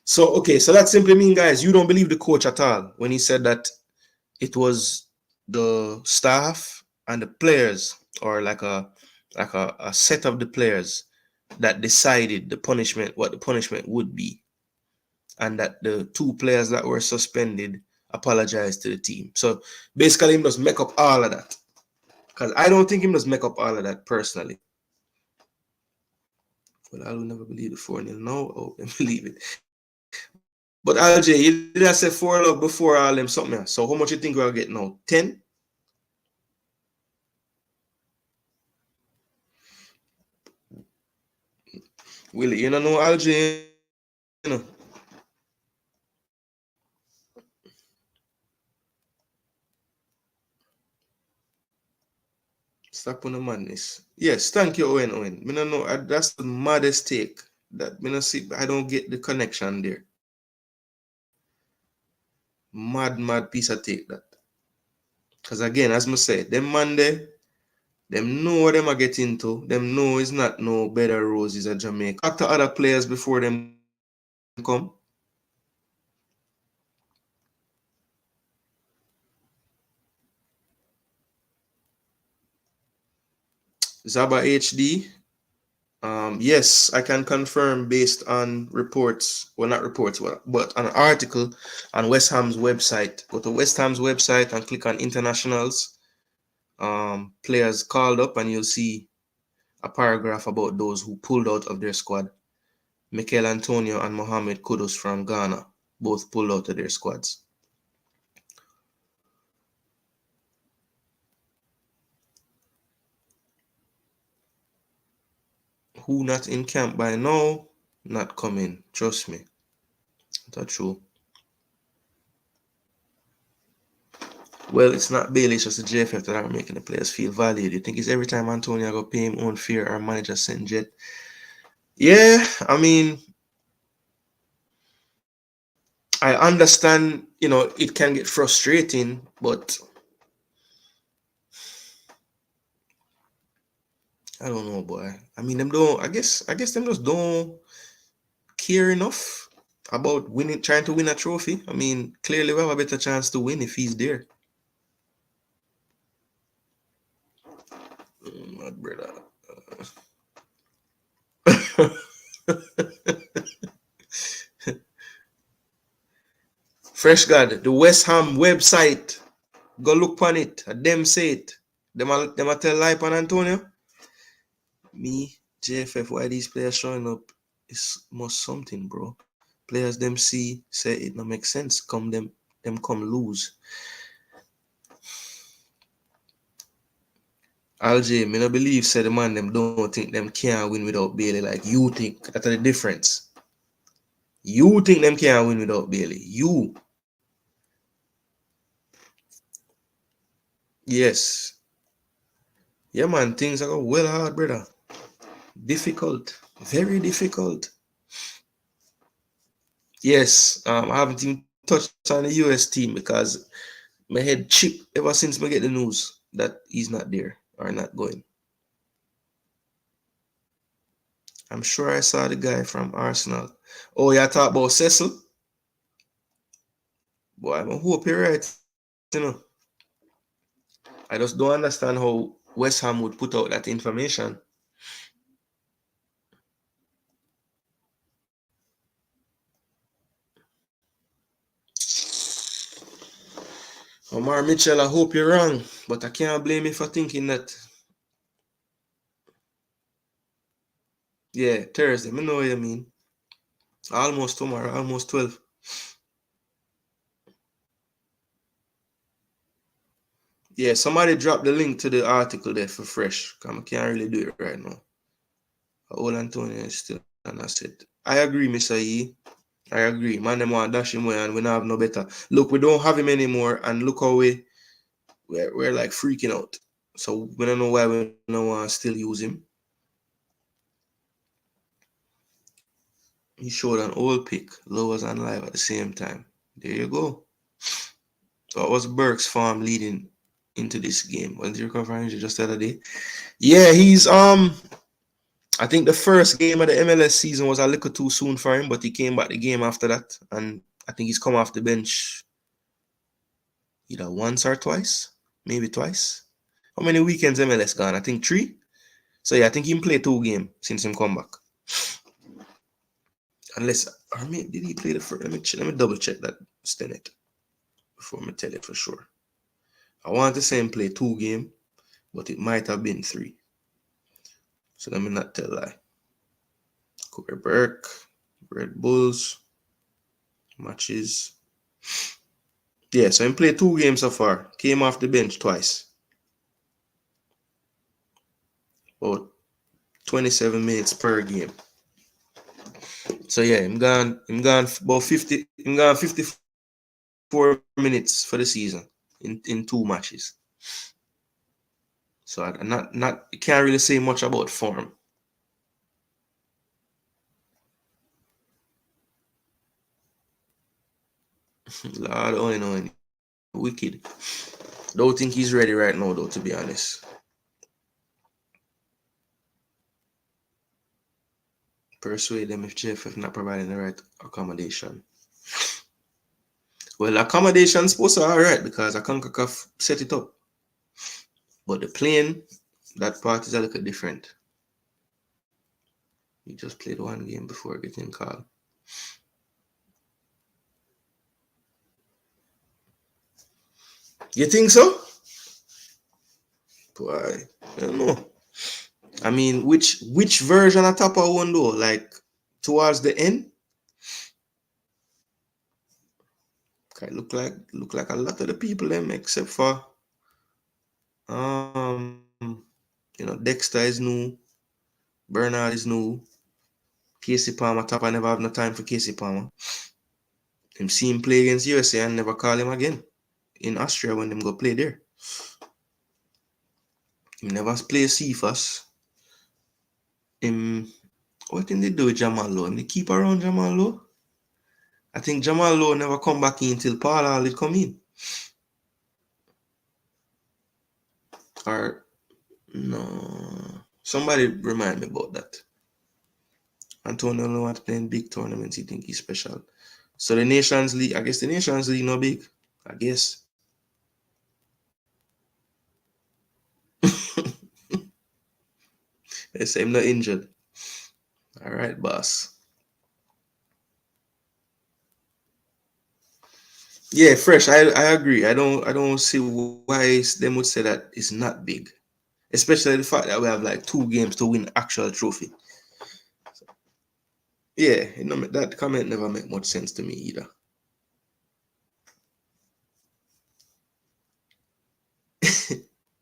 So okay, so that simply means, guys, you don't believe the coach at all when he said that it was the staff and the players, or like a set of the players that decided what the punishment would be, and that the two players that were suspended apologized to the team. So basically, he must make up all of that, because I don't think he must make up all of that personally. Well, I will never believe the 4-0 now. Oh, I believe it. But Alj, you did say 4 before all them something. So how much you think we'll get now? 10? Willie, you don't know Alj, Stop on the madness. Yes, thank you, Owen. Me don't know. That's the maddest take. That me not see. I don't get the connection there. Mad piece of take that. Because again, as I said, them man there, them know what them are getting into. Them know it's not no better roses at Jamaica. Talk to other players before them come. Zaba HD. Yes, I can confirm based on reports. Well, not reports, but an article on West Ham's website. Go to West Ham's website and click on internationals. Players called up, and you'll see a paragraph about those who pulled out of their squad. Mikel Antonio and Mohamed Kudus from Ghana both pulled out of their squads. Who not in camp by now? Not coming. Trust me. That's true. Well, it's not Bailey, it's just the JFF that are making the players feel valued. You think it's every time Antonio go pay him own fare or manager send jet? Yeah, I mean, I understand, it can get frustrating, but I don't know, boy. I mean, them don't. I guess them just don't care enough about winning, trying to win a trophy. I mean, clearly we have a better chance to win if he's there. My brother. Fresh God, the West Ham website. Go look on it. Them say it. Them a tell lie on Antonio. Me, JFF, why these players showing up is must something, bro. Players them see say it no make sense. Them come lose. Alj, me no believe say the man them don't think them can't win without Bailey. Like you think that's the difference. You think them can't win without Bailey. You. Yes. Yeah, man, things are well hard, brother. Difficult. Very difficult. Yes. I haven't even touched on the US team because my head chip ever since I get the news that he's not there or not going. I'm sure I saw the guy from Arsenal. Oh, yeah, talk about Cecil? Boy, I hope you're right. I just don't understand how West Ham would put out that information. Omar Mitchell, I hope you're wrong, but I can't blame you for thinking that. Yeah, Thursday. I know what you mean. Almost tomorrow, almost 12. Yeah, somebody dropped the link to the article there for fresh. I can't really do it right now. Old Antonio is still an asset. I agree, Mr. E. I agree. Man, them want dash him away and we don't have no better. Look, we don't have him anymore, and look how we're like freaking out. So we don't know why we don't want to still use him. He showed an old pick, lowers and live at the same time. There you go. So it was Burke's farm leading into this game. When did you recover injury just the other day? Yeah, he's I think the first game of the MLS season was a little too soon for him, but he came back the game after that, and I think he's come off the bench either once or twice, maybe twice. How many weekends MLS gone? I think 3. So yeah, I think he played 2 games since him come back. Unless, or maybe did he play the first? Let me double check that Stinnett before I tell you for sure. I want to say him play 2 games, but it might have been 3. So let me not tell lie. Cooper Burke, Red Bulls, matches. Yeah, so he played 2 games so far. Came off the bench twice. About 27 minutes per game. So yeah, him gone about 50. Him gone 54 minutes for the season in 2 matches. So I not can't really say much about form. Lord only know, wicked. Don't think he's ready right now though, to be honest. Persuade them if JFF not providing the right accommodation. Well, accommodation supposed to be alright because a Concacaf set it up. But the plane, that part is a little different. He just played 1 game before getting called. You think so? Boy, I don't know. I mean, which version of Tapa one though? Like towards the end? Okay, look like a lot of the people them except for Dexter is new, Bernard is new, Casey Palmer. Tapa never have no time for Casey Palmer. Him see him play against USA and never call him again. in Austria when them go play there. He never play CFAS. What did they do with Jamal Lowe? They keep around Jamal Lowe? I think Jamal Lowe never come back in until Paul Hall come in. Or no. Somebody remind me about that. Antonio Lowe playing big tournaments, he think he's special. So the Nations League, I guess the Nations League no big. I guess. They say I'm not injured. All right, boss. Yeah, fresh. I agree. I don't see why them would say that it's not big, especially the fact that we have like 2 games to win actual trophy. Yeah, that comment never make much sense to me either.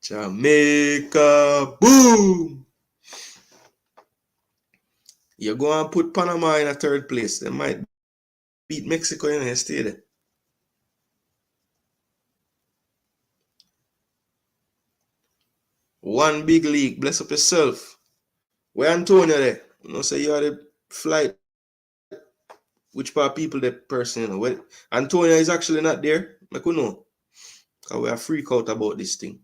Jamaica, boom! You go and put Panama in a 3rd place. They might beat Mexico in a stay there. One big league. Bless up yourself. Where Antonio there? You know, say you had a flight. Which part people that person, you know? Well, Antonio is actually not there. I could know. Because we are freak out about this thing.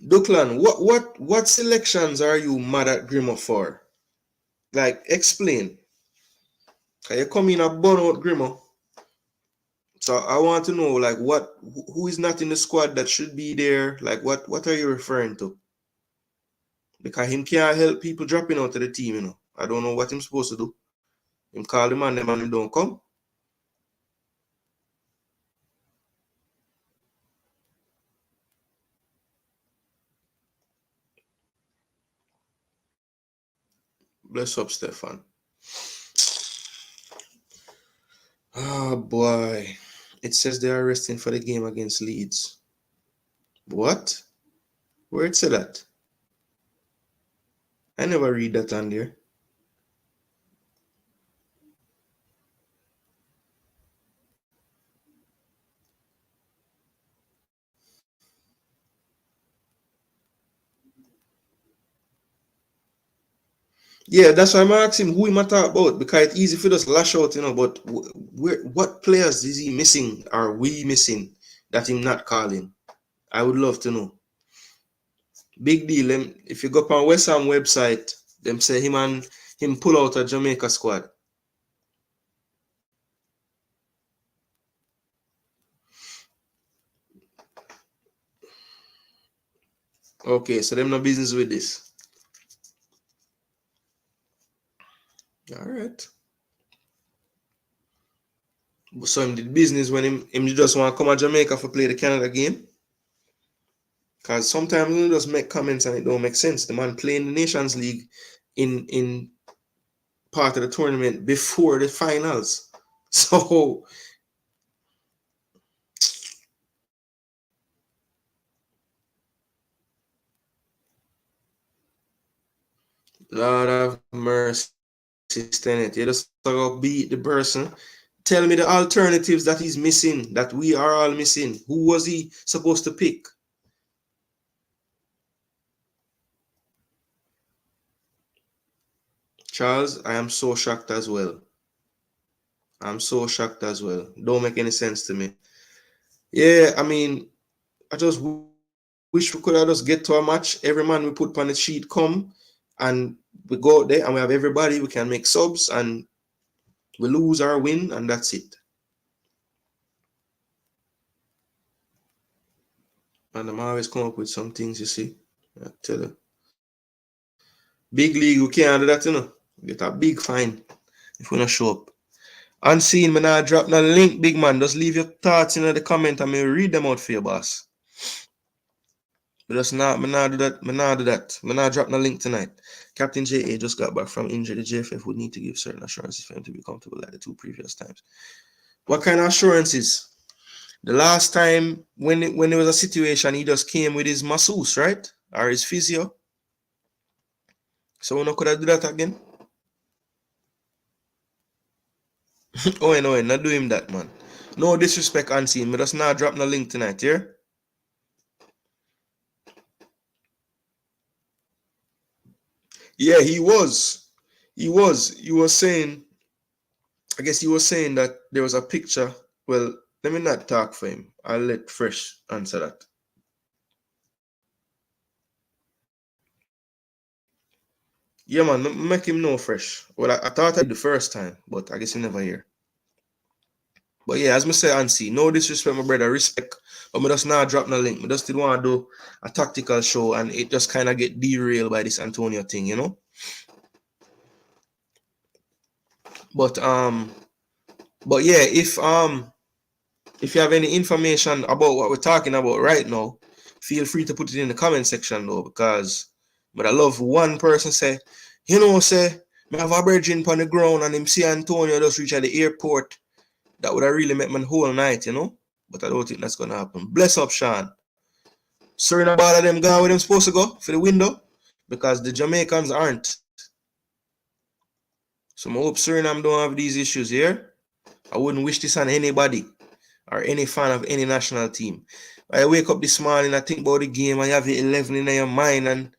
Duckland, what selections are you mad at Grimo for? Like, explain. Can you come in and burn out Grimo? So I want to know, like, who is not in the squad that should be there? Like, what are you referring to? Because him can't help people dropping out of the team, you know. I don't know what I'm supposed to do. Him call the man, him don't come. Bless up, Stefan. Oh, boy. It says they are resting for the game against Leeds. What? Where it said that? I never read that on there. Yeah, that's why I'm asking who he talk about, because it's easy for us to lash out, you know, but what players is he missing? Are we missing that him not calling? I would love to know. Big deal. If you go up on West Ham website, them say him pull out a Jamaica squad. Okay, so them no business with this. All right. So him did business when him just want to come to Jamaica for play the Canada game. Because sometimes you just make comments and it don't make sense. The man playing the Nations League in part of the tournament before the finals. So Lord of mercy, Tenet. You just gotta beat the person. Tell me the alternatives that he's missing, that we are all missing. Who was he supposed to pick? Charles, I am so shocked as well. I'm so shocked as well. Don't make any sense to me. Yeah, I mean, I just wish we could have just get to a match. Every man we put on the sheet come and we go out there and we have everybody. We can make subs and we lose or win and that's it. And I'm always come up with some things, you see. I tell you. Big league, we can't do that, you know. We get a big fine if we not show up. Unseen, man, I drop no link, big man. Just leave your thoughts in the comment and me read them out for you, boss. But just not, me not do that. Me not do that. Me not drop no link tonight. Captain JA just got back from injury. The JFF would need to give certain assurances for him to be comfortable like the 2 previous times. What kind of assurances? The last time when there was a situation, he just came with his masseuse, right? Or his physio. So we not could I do that again? Owen, not do him that, man. No disrespect, unseen. Me just not drop no link tonight, yeah? Yeah, he was. He was saying, I guess he was saying that there was a picture. Well, let me not talk for him. I'll let Fresh answer that. Yeah, man, make him know Fresh. Well, I thought I did the first time, but I guess he never hear. But yeah, as me say, Ansi, no disrespect, my brother, respect. But me just not drop no link. Me just did want to do a tactical show, and it just kind of get derailed by this Antonio thing, you know. But yeah, if you have any information about what we're talking about right now, feel free to put it in the comment section though, because but I love one person say, say, me have a virgin on the ground and him see Antonio just reach at the airport. That would have really make my whole night, But I don't think that's gonna happen. Bless up, Sean. Sir, in a ball of them gone where them supposed to go for the window because the Jamaicans aren't. So I hope Suriname don't have these issues here. I wouldn't wish this on anybody or any fan of any national team. I wake up this morning, I think about the game, and you have the 11 in your mind, and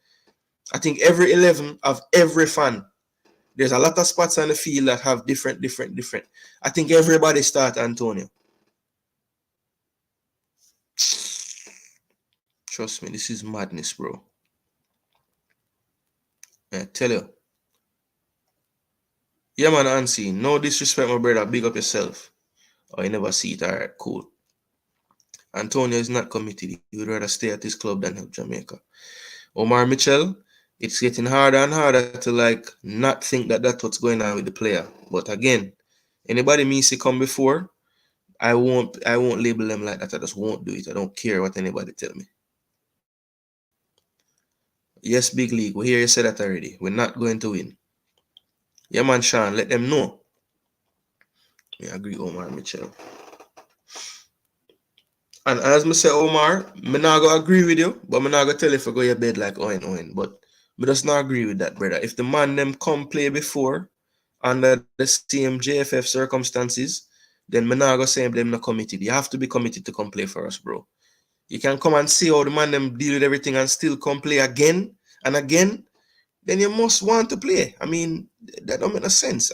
I think every 11 of every fan, there's a lot of spots on the field that have different. I think everybody start Antonio. Trust me, this is madness, bro. I tell you. Yeah, man, Ansi, no disrespect, my brother. Big up yourself. Oh, you never see it. All right, cool. Antonio is not committed. He would rather stay at his club than help Jamaica. Omar Mitchell, it's getting harder and harder to not think that that's what's going on with the player. But again, anybody me see come before, I won't label them like that. I just won't do it. I don't care what anybody tell me. Yes, big league. We hear you say that already. We're not going to win. Yeah, man, Sean, let them know. I agree, Omar Mitchell. And as me say, Omar, me not gonna agree with you, but me not gonna tell you if I go to bed like Owen. But me just not agree with that, brother. If the man them come play before under the same JFF circumstances, then me not gonna say them not committed. You have to be committed to come play for us, bro. You can come and see how the man them deal with everything and still come play again and again, then you must want to play. I mean, that don't make no sense.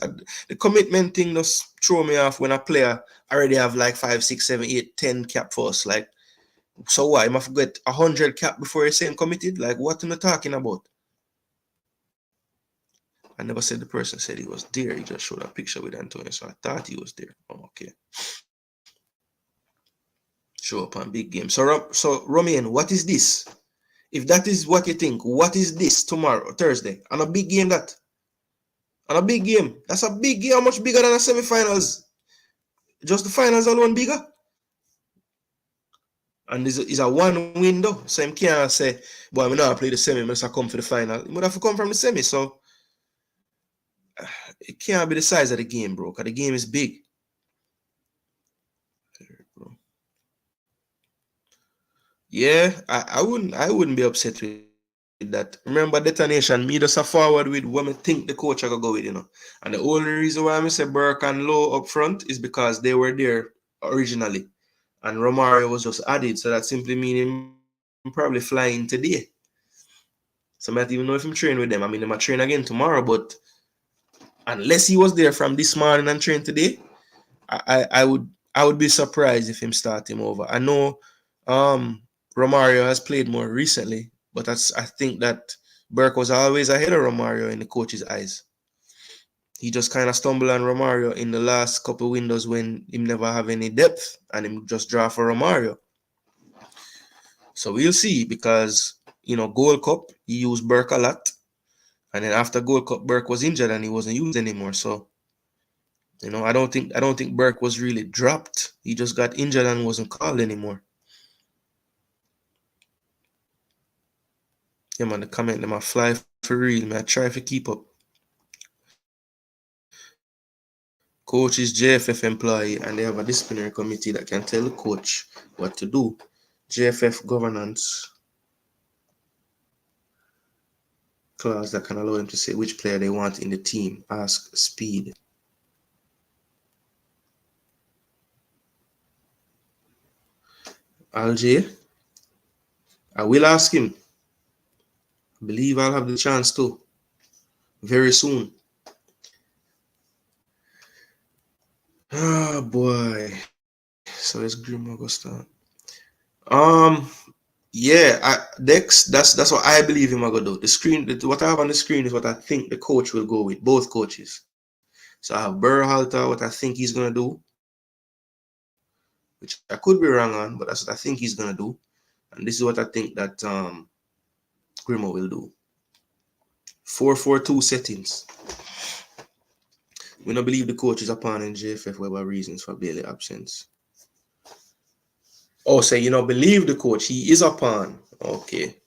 The commitment thing just throw me off when a player already have like 5, 6, 7, 8, 10 cap for us. Like, so why? I must get 100 cap before you're saying committed? Like, what am I talking about? I never said the person said he was there. He just showed a picture with Antonio, so I thought he was there. Oh, okay. Show up on big game. So Romain, what is this? If that is what you think, what is this tomorrow, Thursday? On a big game that? On a big game. That's a big game. How much bigger than a semi-finals? Just the finals alone bigger? And is a one window. So him can't say, boy, I'm not play the semi, I must come for the final. He would have to come from the semi. So it can't be the size of the game, bro. Because the game is big. Yeah, I wouldn't be upset with that. Remember detonation, me just a forward with what I think the coach I could go with, And the only reason why I say Burke and Lowe up front is because they were there originally. And Romario was just added. So that simply means I'm probably flying today. So I might even know if I'm training with them. I mean, I might train again tomorrow, but unless he was there from this morning and train today, I would be surprised if him start him over. I know Romario has played more recently, but I think that Burke was always ahead of Romario in the coach's eyes. He just kind of stumbled on Romario in the last couple windows when he never have any depth and him just draw for Romario. So we'll see because, Gold Cup, he used Burke a lot. And then after Gold Cup, Burke was injured and he wasn't used anymore. So, I don't think Burke was really dropped. He just got injured and wasn't called anymore. Yeah, man, the comment them I fly for real, man. I try to keep up. Coach is JFF employee and they have a disciplinary committee that can tell the coach what to do. JFF governance clause that can allow them to say which player they want in the team. Ask Speed. Alger, I will ask him. I believe I'll have the chance to very soon. Oh boy. So it's Grim Augusta. Yeah, Dex, that's what I believe him gonna do. The screen, what I have on the screen is what I think the coach will go with, both coaches. So I have Berhalter, what I think he's gonna do, which I could be wrong on, but that's what I think he's gonna do. And this is what I think that Grimo will do. 4-4-2 settings. We don't believe the coach is upon in JFF whatever reasons for Bailey absence. Oh, so you don't believe the coach, he is upon. Okay.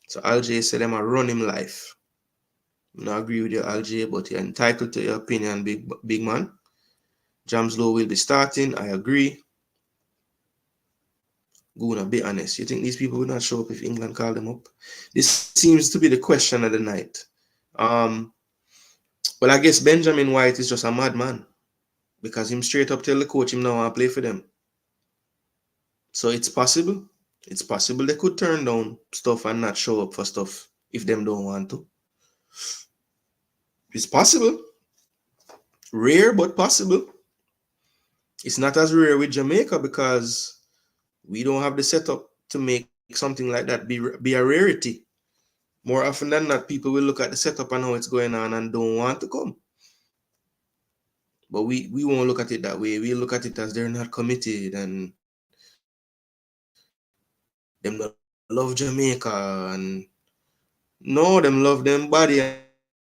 So Alger said them a run him life. I don't agree with you, Alger, but you're entitled to your opinion, big man. Jamslow will be starting. I agree. Gooner, be honest. You think these people will not show up if England call them up? This seems to be the question of the night. Well, I guess Benjamin White is just a madman because him straight up tell the coach him now want to play for them. So it's possible. It's possible they could turn down stuff and not show up for stuff if them don't want to. It's possible. Rare, but possible. It's not as rare with Jamaica because we don't have the setup to make something like that be a rarity. More often than not, people will look at the setup and how it's going on and don't want to come. But we won't look at it that way. We look at it as they're not committed and them love Jamaica and no, them love them body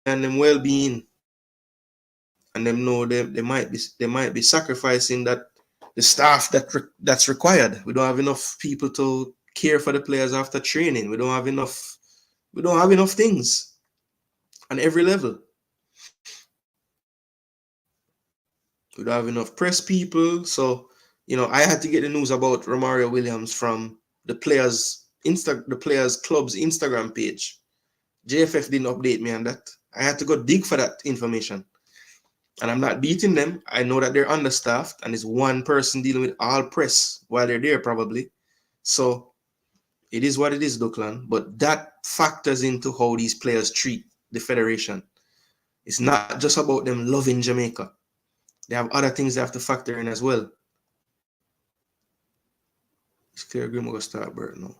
and them well-being. And them know they might be sacrificing that the staff that's required. We don't have enough people to care for the players after training. We don't have enough things on every level. We don't have enough press people. So, I had to get the news about Romario Williams from the players' club's Instagram page. JFF didn't update me on that. I had to go dig for that information. And I'm not beating them. I know that they're understaffed and it's one person dealing with all press while they're there probably. So it is what it is, Duckland. But that factors into how these players treat the federation. It's not just about them loving Jamaica. They have other things they have to factor in as well. It's clear Grim will start Bert now.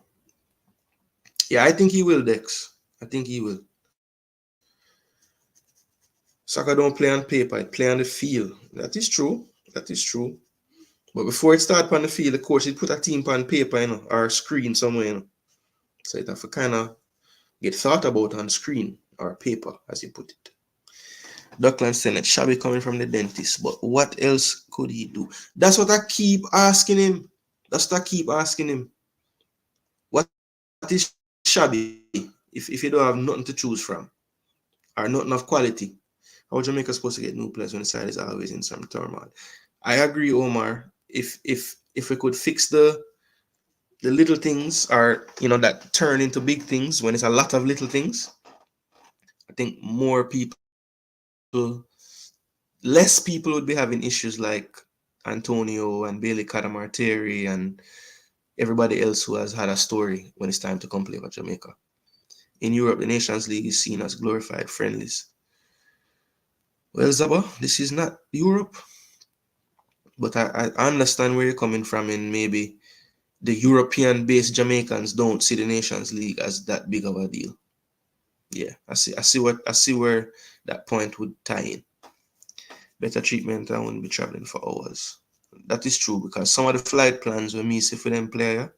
Yeah, I think he will, Dex. I think he will. Soccer don't play on paper, it play on the field. That is true. That is true. But before it start on the field, the coach should put a team on paper, or screen somewhere, So it have to kind of get thought about on screen or paper, as you put it. Duckland Senate, Shabby coming from the dentist, but what else could he do? That's what I keep asking him. What is Shabby if you don't have nothing to choose from or nothing of quality? How Jamaica supposed to get new players when the side is always in some turmoil? I agree, Omar. If we could fix the little things, or that turn into big things when it's a lot of little things, I think less people would be having issues like Antonio and Bailey Cadamarteri and everybody else who has had a story when it's time to come play for Jamaica. In Europe, the Nations League is seen as glorified friendlies. Well, Zaba, this is not Europe. But I understand where you're coming from, and maybe the European-based Jamaicans don't see the Nations League as that big of a deal. Yeah, I see where that point would tie in. Better treatment, I wouldn't be traveling for hours. That is true, because some of the flight plans we see for them player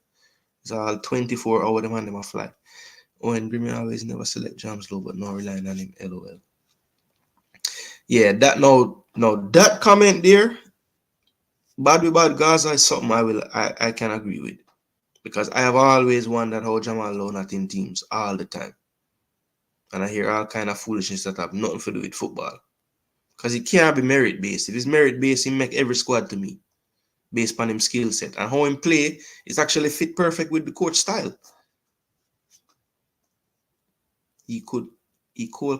is all 24 hours them and them a fly. Owen Grimmy always never select Jamslow, but not relying on him, LOL. Yeah, that comment there, bad with bad Gaza, is something I can agree with, because I have always wondered how Jamal Lowe not in teams all the time, and I hear all kind of foolishness that have nothing to do with football, because he can't be merit based. If it's merit based, he make every squad to me based on him skill set, and how him play is actually fit perfect with the coach style. He could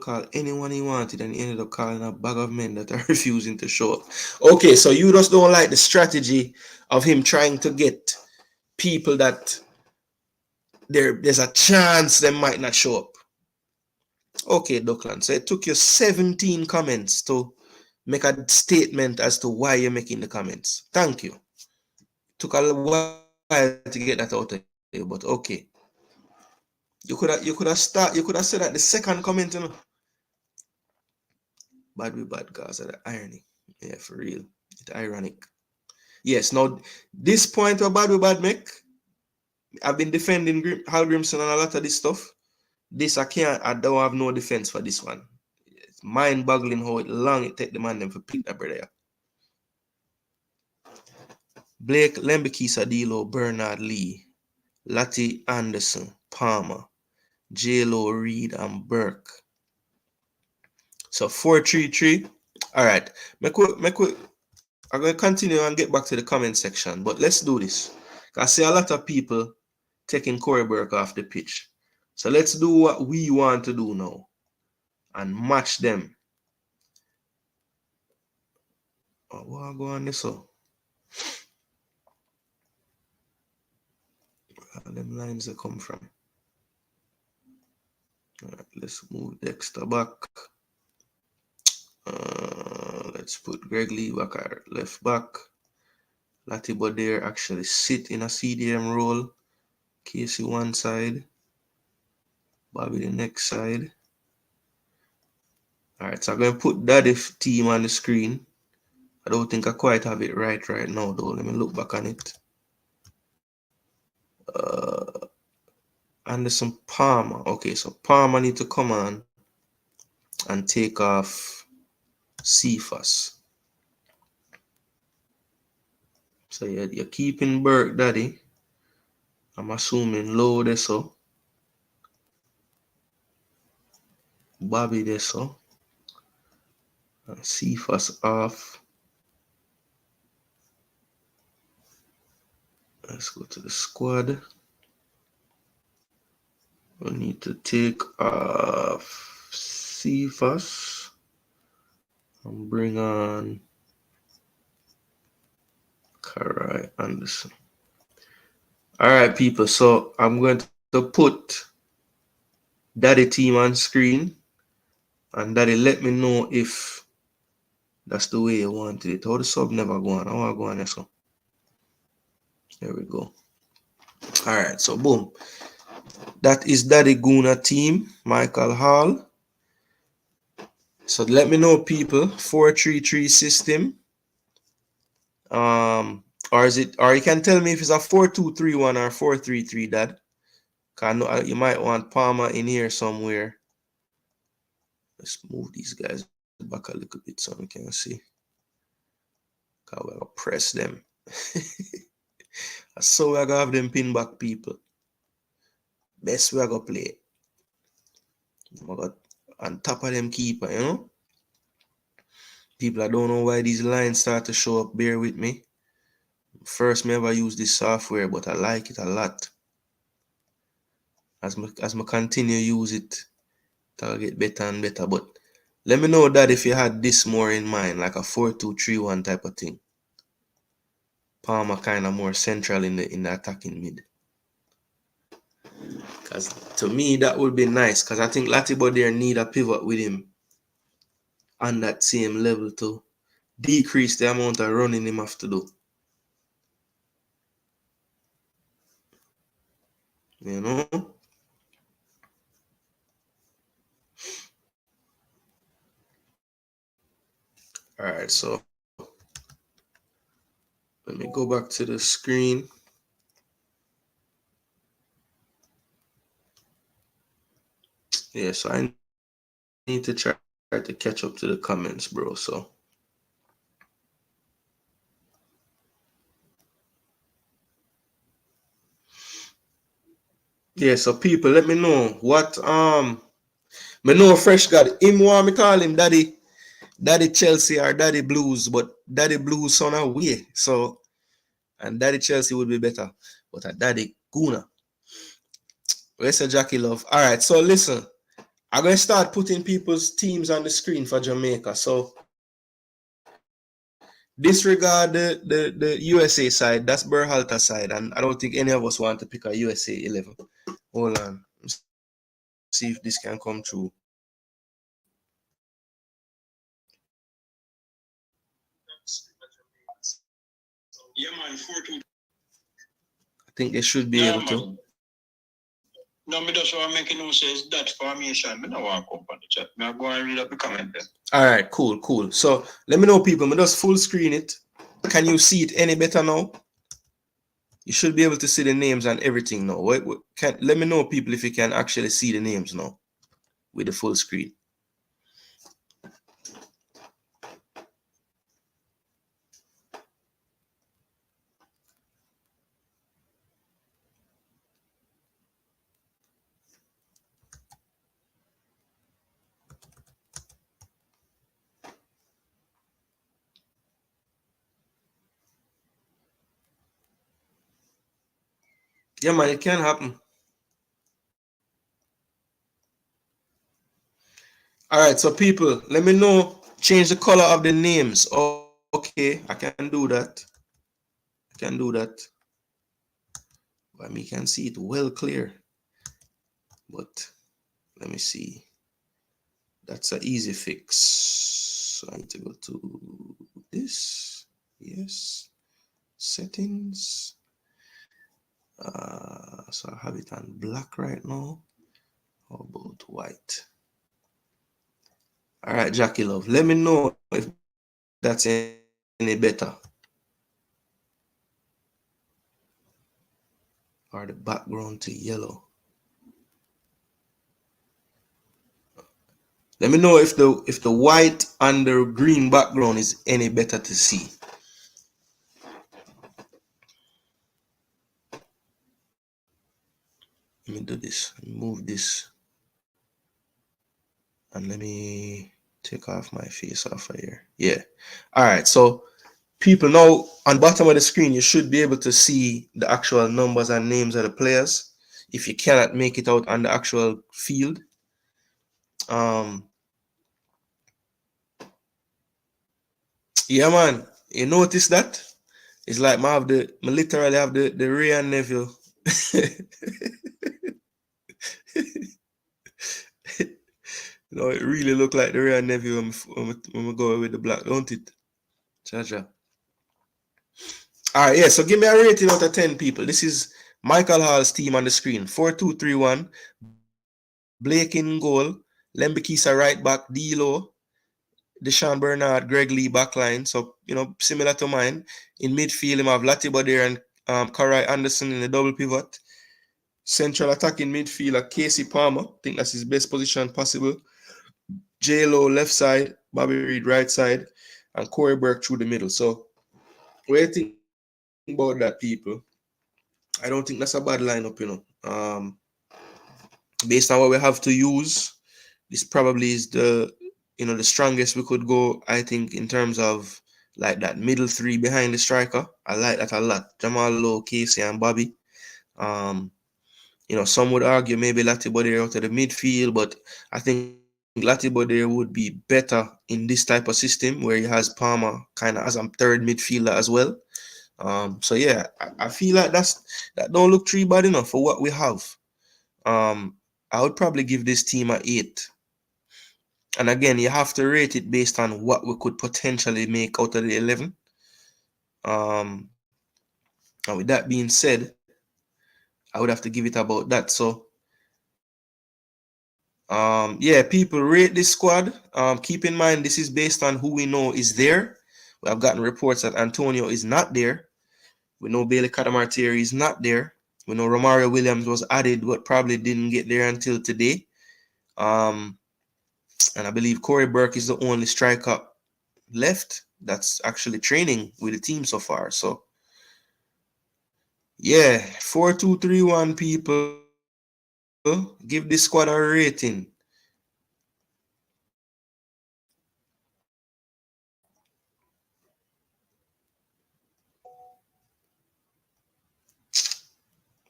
call anyone he wanted, and he ended up calling a bag of men that are refusing to show up. Okay, so you just don't like the strategy of him trying to get people that there's a chance they might not show up. Okay, Duckland. So it took you 17 comments to make a statement as to why you're making the comments. Thank you. It took a while to get that out of you, but okay. You could have said that the second comment, you know. Bad we bad, guys. The irony. Yeah, for real. It's ironic. Yes, now this point of bad we bad make. I've been defending Hal Grimson and a lot of this stuff. This I don't have no defense for this one. It's mind-boggling how long it take the man them to pick that brother. Blake, Lembeke, Sadilo, Bernard Lee, Lati Anderson, Palmer, J-Lo, Reed, and Burke. So 4-3-3. All right. I'm going to continue and get back to the comment section, but let's do this. I see a lot of people taking Corey Burke off the pitch. So let's do what we want to do now and match them. Oh, what go on this? So where them lines that come from? All right, let's move Dexter back. Let's put Greg Lee back at left back. Lati Bodair actually sit in a CDM role. Casey one side. Bobby the next side. Alright, so I'm going to put that team on the screen. I don't think I quite have it right now though. Let me look back on it. Anderson Palmer. Okay, so Palmer need to come on and take off Cephas. So you're keeping Burke, Daddy. I'm assuming low there, so. Bobby there, so. And Cephas off. Let's go to the squad. We need to take off Cephas and bring on Karai Anderson. All right, people. So I'm going to put Daddy team on screen, and Daddy let me know if that's the way you wanted it. How the sub never go on. I want to go on this one. There we go. All right. So boom. That is Daddy Gooner team, Michael Hall. So let me know, people. 4-3-3 system. Or is it? Or you can tell me if it's a 4-2-3-1 or 4-3-3, Dad. Cause I know you might want Palmer in here somewhere. Let's move these guys back a little bit so we can see. Cause we're gonna press them. So we're gonna have them pin back, people. Best we're gonna play. We got on top of them keeper, you know. People, I don't know why these lines start to show up. Bear with me. First, me ever use this software, but I like it a lot. As I continue use it, it'll get better and better. But let me know that if you had this more in mind, like a 4-2-3-1 type of thing. Palmer kind of more central in the attacking mid. Because to me, that would be nice. Because I think Latibo there need a pivot with him on that same level to decrease the amount of running him have to do. You know? Alright, so let me go back to the screen. Yeah, so I need to try to catch up to the comments, bro. So yeah, so people, let me know what me know Fresh God. Him want me call him Daddy Chelsea or Daddy Blues, but Daddy Blues son away. So and Daddy Chelsea would be better. But a Daddy Gooner. Where's a Jackie Love? Alright, so listen. I'm gonna start putting people's teams on the screen for Jamaica. So disregard the USA side. That's Berhalter side, and I don't think any of us want to pick a USA 11. Hold on. Let's see if this can come true. Yeah, man, 4-2. I think they should be able to. No, me just want to make no sense that formation. Me no want to come on the chat. Me go and read up the comment there. All right, cool. So let me know, people. Me just full screen it. Can you see it any better now? You should be able to see the names and everything now. Let me know, people, if you can actually see the names now with the full screen. Yeah, man, it can happen. All right, so people, let me know. Change the color of the names. Okay, I can do that. But me can see it well clear. But let me see. That's an easy fix. So I need to go to this. Yes. Settings. So I have it on black right now. How about white? All right, Jackie Love. Let me know if that's any better. Or the background to yellow. Let me know if the white and the green background is any better to see. Let me do this. Move this. And let me take off my face off of here. Yeah. All right. So people, now on the bottom of the screen, you should be able to see the actual numbers and names of the players. If you cannot make it out on the actual field. Yeah, man. You notice that? It's like I literally have the Ray and Neville. No, it really look like the Ray and Neville when we go with the black, don't it? Cha. All right, yeah. So give me a rating out of 10, people. This is Michael Hall's team on the screen. 4-2-3-1. Blake in goal. Lembikisa right back. D'Lo. Deshaun Bernard, Greg Lee backline. So, similar to mine. In midfield, him have Latiba there and Karai Anderson in the double pivot. Central attacking midfielder, Casey Palmer. I think that's his best position possible. J-Lo left side. Bobby Reed right side. And Corey Burke through the middle. So, what do you think about that, people? I don't think that's a bad lineup, based on what we have to use, this probably is the strongest we could go, I think, in terms of like that middle three behind the striker. I like that a lot. Jamal Lowe, Casey, and Bobby. Some would argue maybe Latiba there out of the midfield, but I think Latiba there would be better in this type of system where he has Palmer kind of as a third midfielder as well. So yeah, I feel like that don't look too bad enough for what we have. I would probably give this team an 8. And again, you have to rate it based on what we could potentially make out of the 11. And with that being said, I would have to give it about that. So, yeah, people rate this squad. Keep in mind, this is based on who we know is there. We have gotten reports that Antonio is not there. We know Bailey Cadamartieri is not there. We know Romario Williams was added, but probably didn't get there until today. And I believe Corey Burke is the only striker left that's actually training with the team so far. So, yeah, 4-2-3-1, people. Give this squad a rating.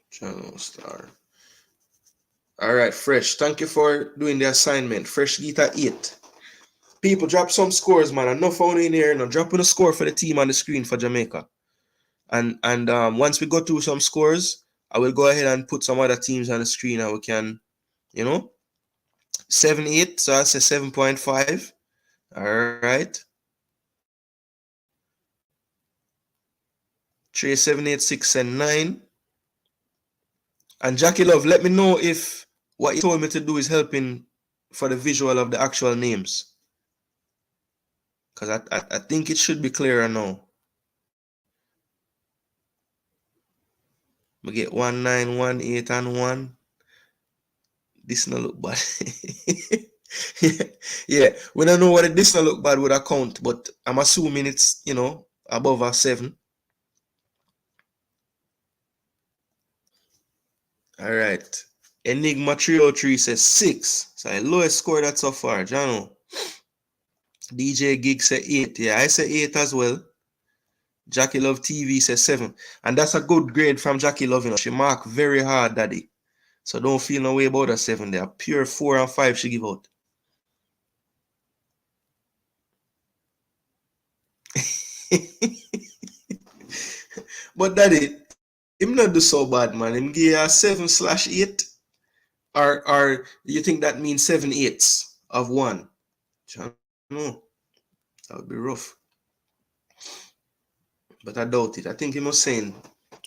Channel star. All right, Fresh. Thank you for doing the assignment. Fresh Gita 8. People drop some scores, man. Enough on in here. Now dropping a score for the team on the screen for Jamaica. And once we go through some scores, I will go ahead and put some other teams on the screen and we can, 7-8. So I say 7.5. All right. 3, 7, 8, 6, and 9. And Jackie Love, let me know if what you told me to do is helping for the visual of the actual names. Because I think it should be clearer now. We get 1, 9, 1, 8, and 1. This no look bad. Yeah, we don't know what this no look bad with a count, but I'm assuming it's, above a 7. All right. Enigma 303 says 6. So the lowest score that so far, Jano. DJ Gig say 8. Yeah, I say 8 as well. Jackie Love TV says 7. And that's a good grade from Jackie Love. She marked very hard, daddy. So don't feel no way about a 7 there. Pure 4 and 5 she give out. But daddy, him not do so bad, man. Him give a 7/8. Or you think that means 7/8 of 1? No. That would be rough. But I doubt it. I think he was saying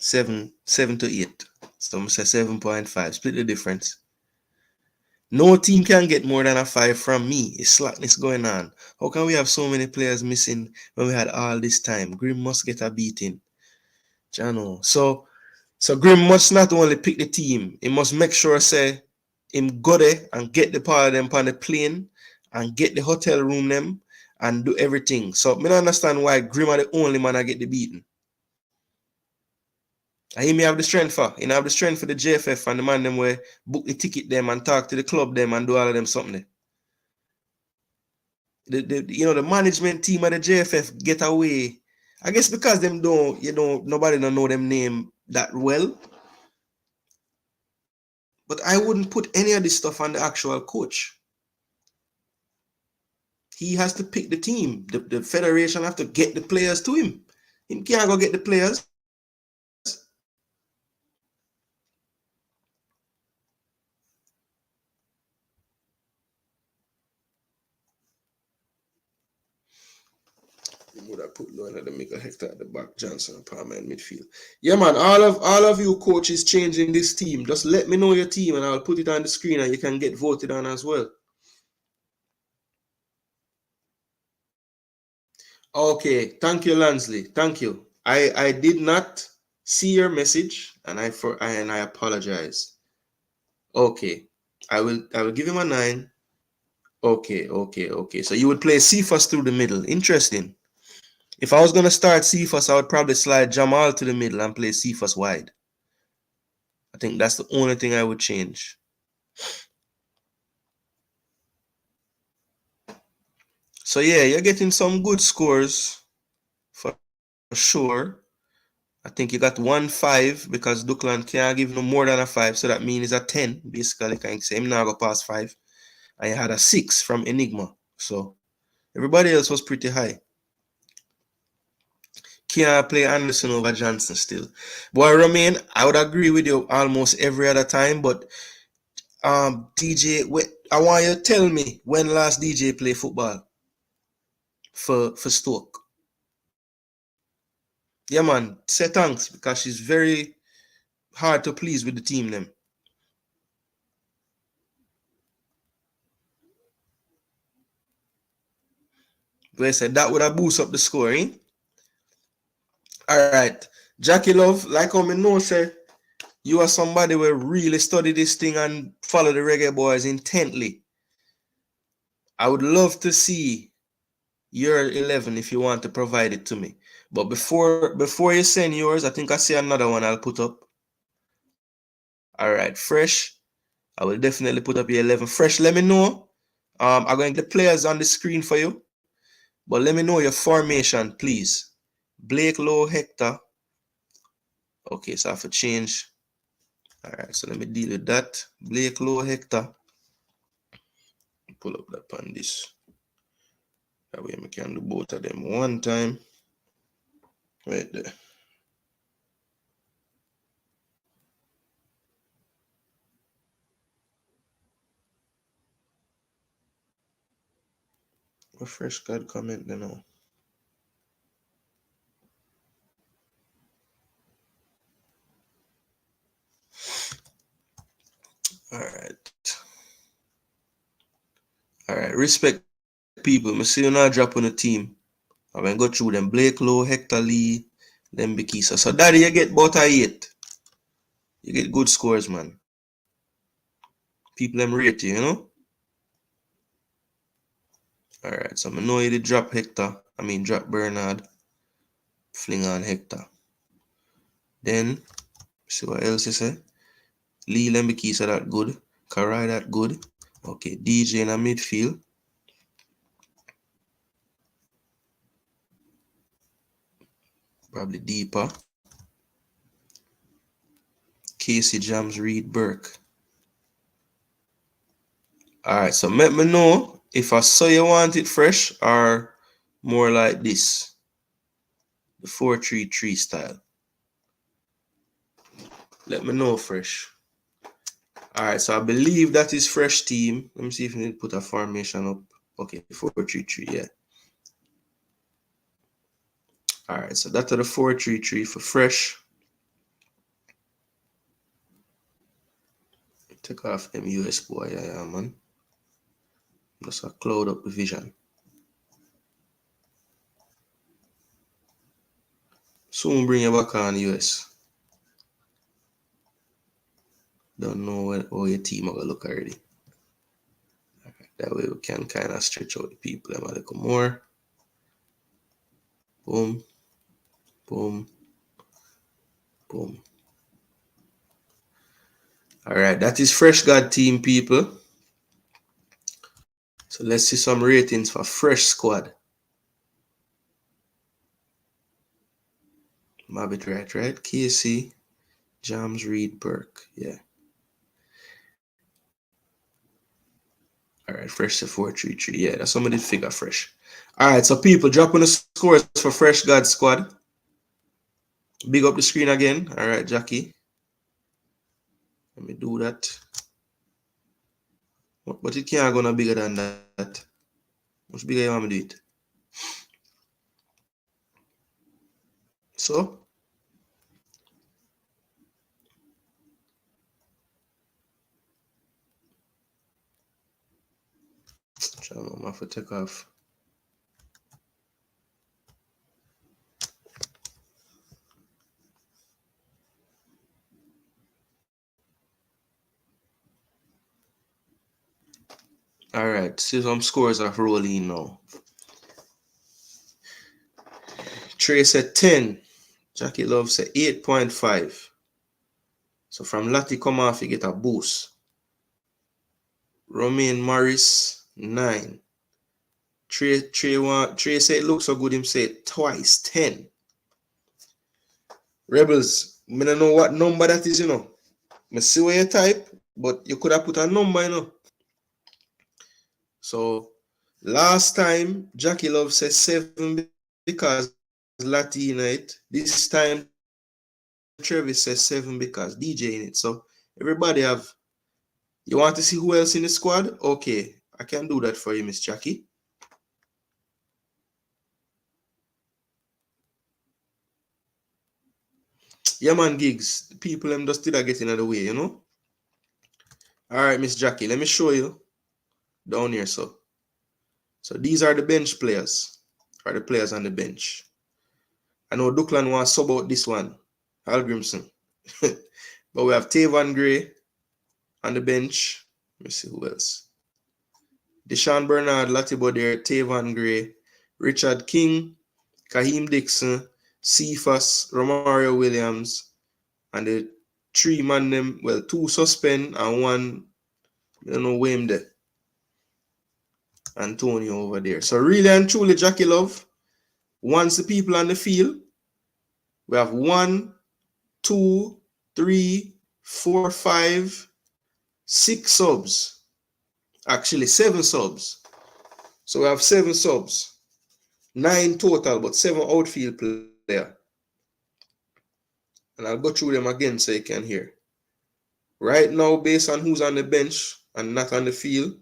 7 to 8. So I'm say 7.5. Split the difference. No team can get more than a 5 from me. It's slackness going on. How can we have so many players missing when we had all this time? Grim must get a beating. Jano. So Grim must not only pick the team, he must make sure say him go there and get the part of them on the plane and get the hotel room them and do everything. So I don't understand why Grim are the only man that get the beating. And he may have the strength for. He have the strength for the JFF and the man them where book the ticket them and talk to the club them and do all of them something. The management team of the JFF get away. I guess because them nobody don't know them name that well. But I wouldn't put any of this stuff on the actual coach. He has to pick the team. The federation have to get the players to him. He can't go get the players. Would I put Leonard and Michael Hector at the back, Johnson and Palmer in midfield? Yeah, man. All of you coaches changing this team. Just let me know your team and I'll put it on the screen and you can get voted on as well. Okay, thank you, Lansley. Thank you. I did not see your message and I apologize. Okay, I will give him a 9. Okay. So you would play Cephas through the middle. Interesting. If I was going to start Cephas, I would probably slide Jamal to the middle and play Cephas wide. I think that's the only thing I would change. So yeah, you're getting some good scores for sure. I think you got 1-5 because Duckland can't give no more than a 5. So that means it's a 10. Basically, can you say him now go past 5. And you had a 6 from Enigma. So everybody else was pretty high. Can't play Anderson over Johnson still. Boy, Romain, I would agree with you almost every other time, but DJ, I want you to tell me when last DJ played football for Stoke. Yeah, man, say thanks because she's very hard to please with the team them. But I said that would have boost up the score, eh? All right. Jackie Love, like how me know, say, you are somebody who really study this thing and follow the Reggae Boyz intently. I would love to see your 11 if you want to provide it to me. But before you send yours, I think I see another one I'll put up. All right, Fresh. I will definitely put up your 11. Fresh, let me know. I'm going to get the players on the screen for you. But let me know your formation, please. Blake Low, Hector. Okay, so I have to change. All right, so let me deal with that. Blake Low, Hector. Pull up that on this. That way we can do both of them one time. Right there. A fresh card comment then now. Alright, respect people. I see you not drop on the team. I'm gonna go through them. Blake Lowe, Hector Lee, them Bikisa. So daddy, you get about a 8. You get good scores, man. People them rate you, you know? Alright, so I know you did drop drop Bernard. Fling on Hector. Then, see what else you say? Lee Lembikisa that good. Karai that good. Okay, DJ in the midfield. Probably deeper. Casey Jams, Reed Burke. Alright, so let me know if I saw you want it fresh or more like this. The 4-3-3 style. Let me know fresh. Alright, so I believe that is fresh team. Let me see if I need to put a formation up. Okay, 4-3-3, yeah. Alright, so that's the 4-3-3 for fresh. Take off them US boy, yeah, man. Just a cloud up the vision. Soon bring you back on US. Don't know how your team are gonna look already. Right, that way we can kind of stretch out the people a little more. Boom, boom, boom. Alright, that is Fresh God team, people. So let's see some ratings for Fresh squad. Mabit right? KC, Jams, Reed, Burke, yeah. Alright, Fresh to 4-3-3, yeah, that's somebody figure Fresh. Alright, so people, dropping the scores for Fresh God squad. Big up the screen again. Alright, Jackie. Let me do that. But it can't go no bigger than that. Much bigger you want me to do it? So? I'm gonna have to take off. Alright, see some scores are rolling now. Trey said 10. Jackie Love said 8.5. So from Lati come off, you get a boost. Romain Morris 9. Trey said it looks so good, him say it twice 10. Rebels, I don't know what number that is, you know. I see where you type, but you could have put a number, you know. So last time Jackie Love said 7 because Latina it. This time Travis says 7 because DJ in it. So everybody have. You want to see who else in the squad? Okay, I can do that for you, Miss Jackie. Yeah, man, gigs. People them just still getting out of the way, you know. All right, Miss Jackie, let me show you down here. So these are the bench players, or the players on the bench. I know Duckland wants to sub out this one, Al Grimson. But we have Tavon Gray on the bench. Let me see who else. Deshaun Bernard, Latibo there, Tavon Gray, Richard King, Kaheem Dixon, Cephas, Romario Williams, and the 3 man them, well, 2 suspend and 1, I don't know where him there. Antonio over there. So really and truly, Jackie Love, once the people on the field, we have 1, 2, 3, 4, 5, 6 subs. Actually, 7 subs. So we have 7 subs. 9 total, but 7 outfield player. And I'll go through them again so you can hear. Right now, based on who's on the bench and not on the field,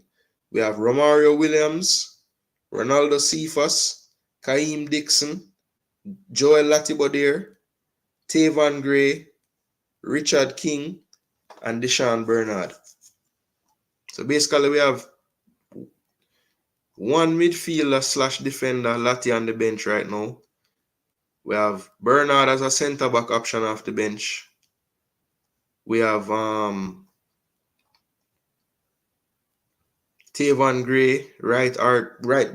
we have Romario Williams, Ronaldo Cephas, Kaheem Dixon, Joel Latibodier, Tavon Gray, Richard King, and Deshaun Bernard. So basically, we have one midfielder / defender, Lati, on the bench right now. We have Bernard as a centre back option off the bench. We have Tavon Gray, right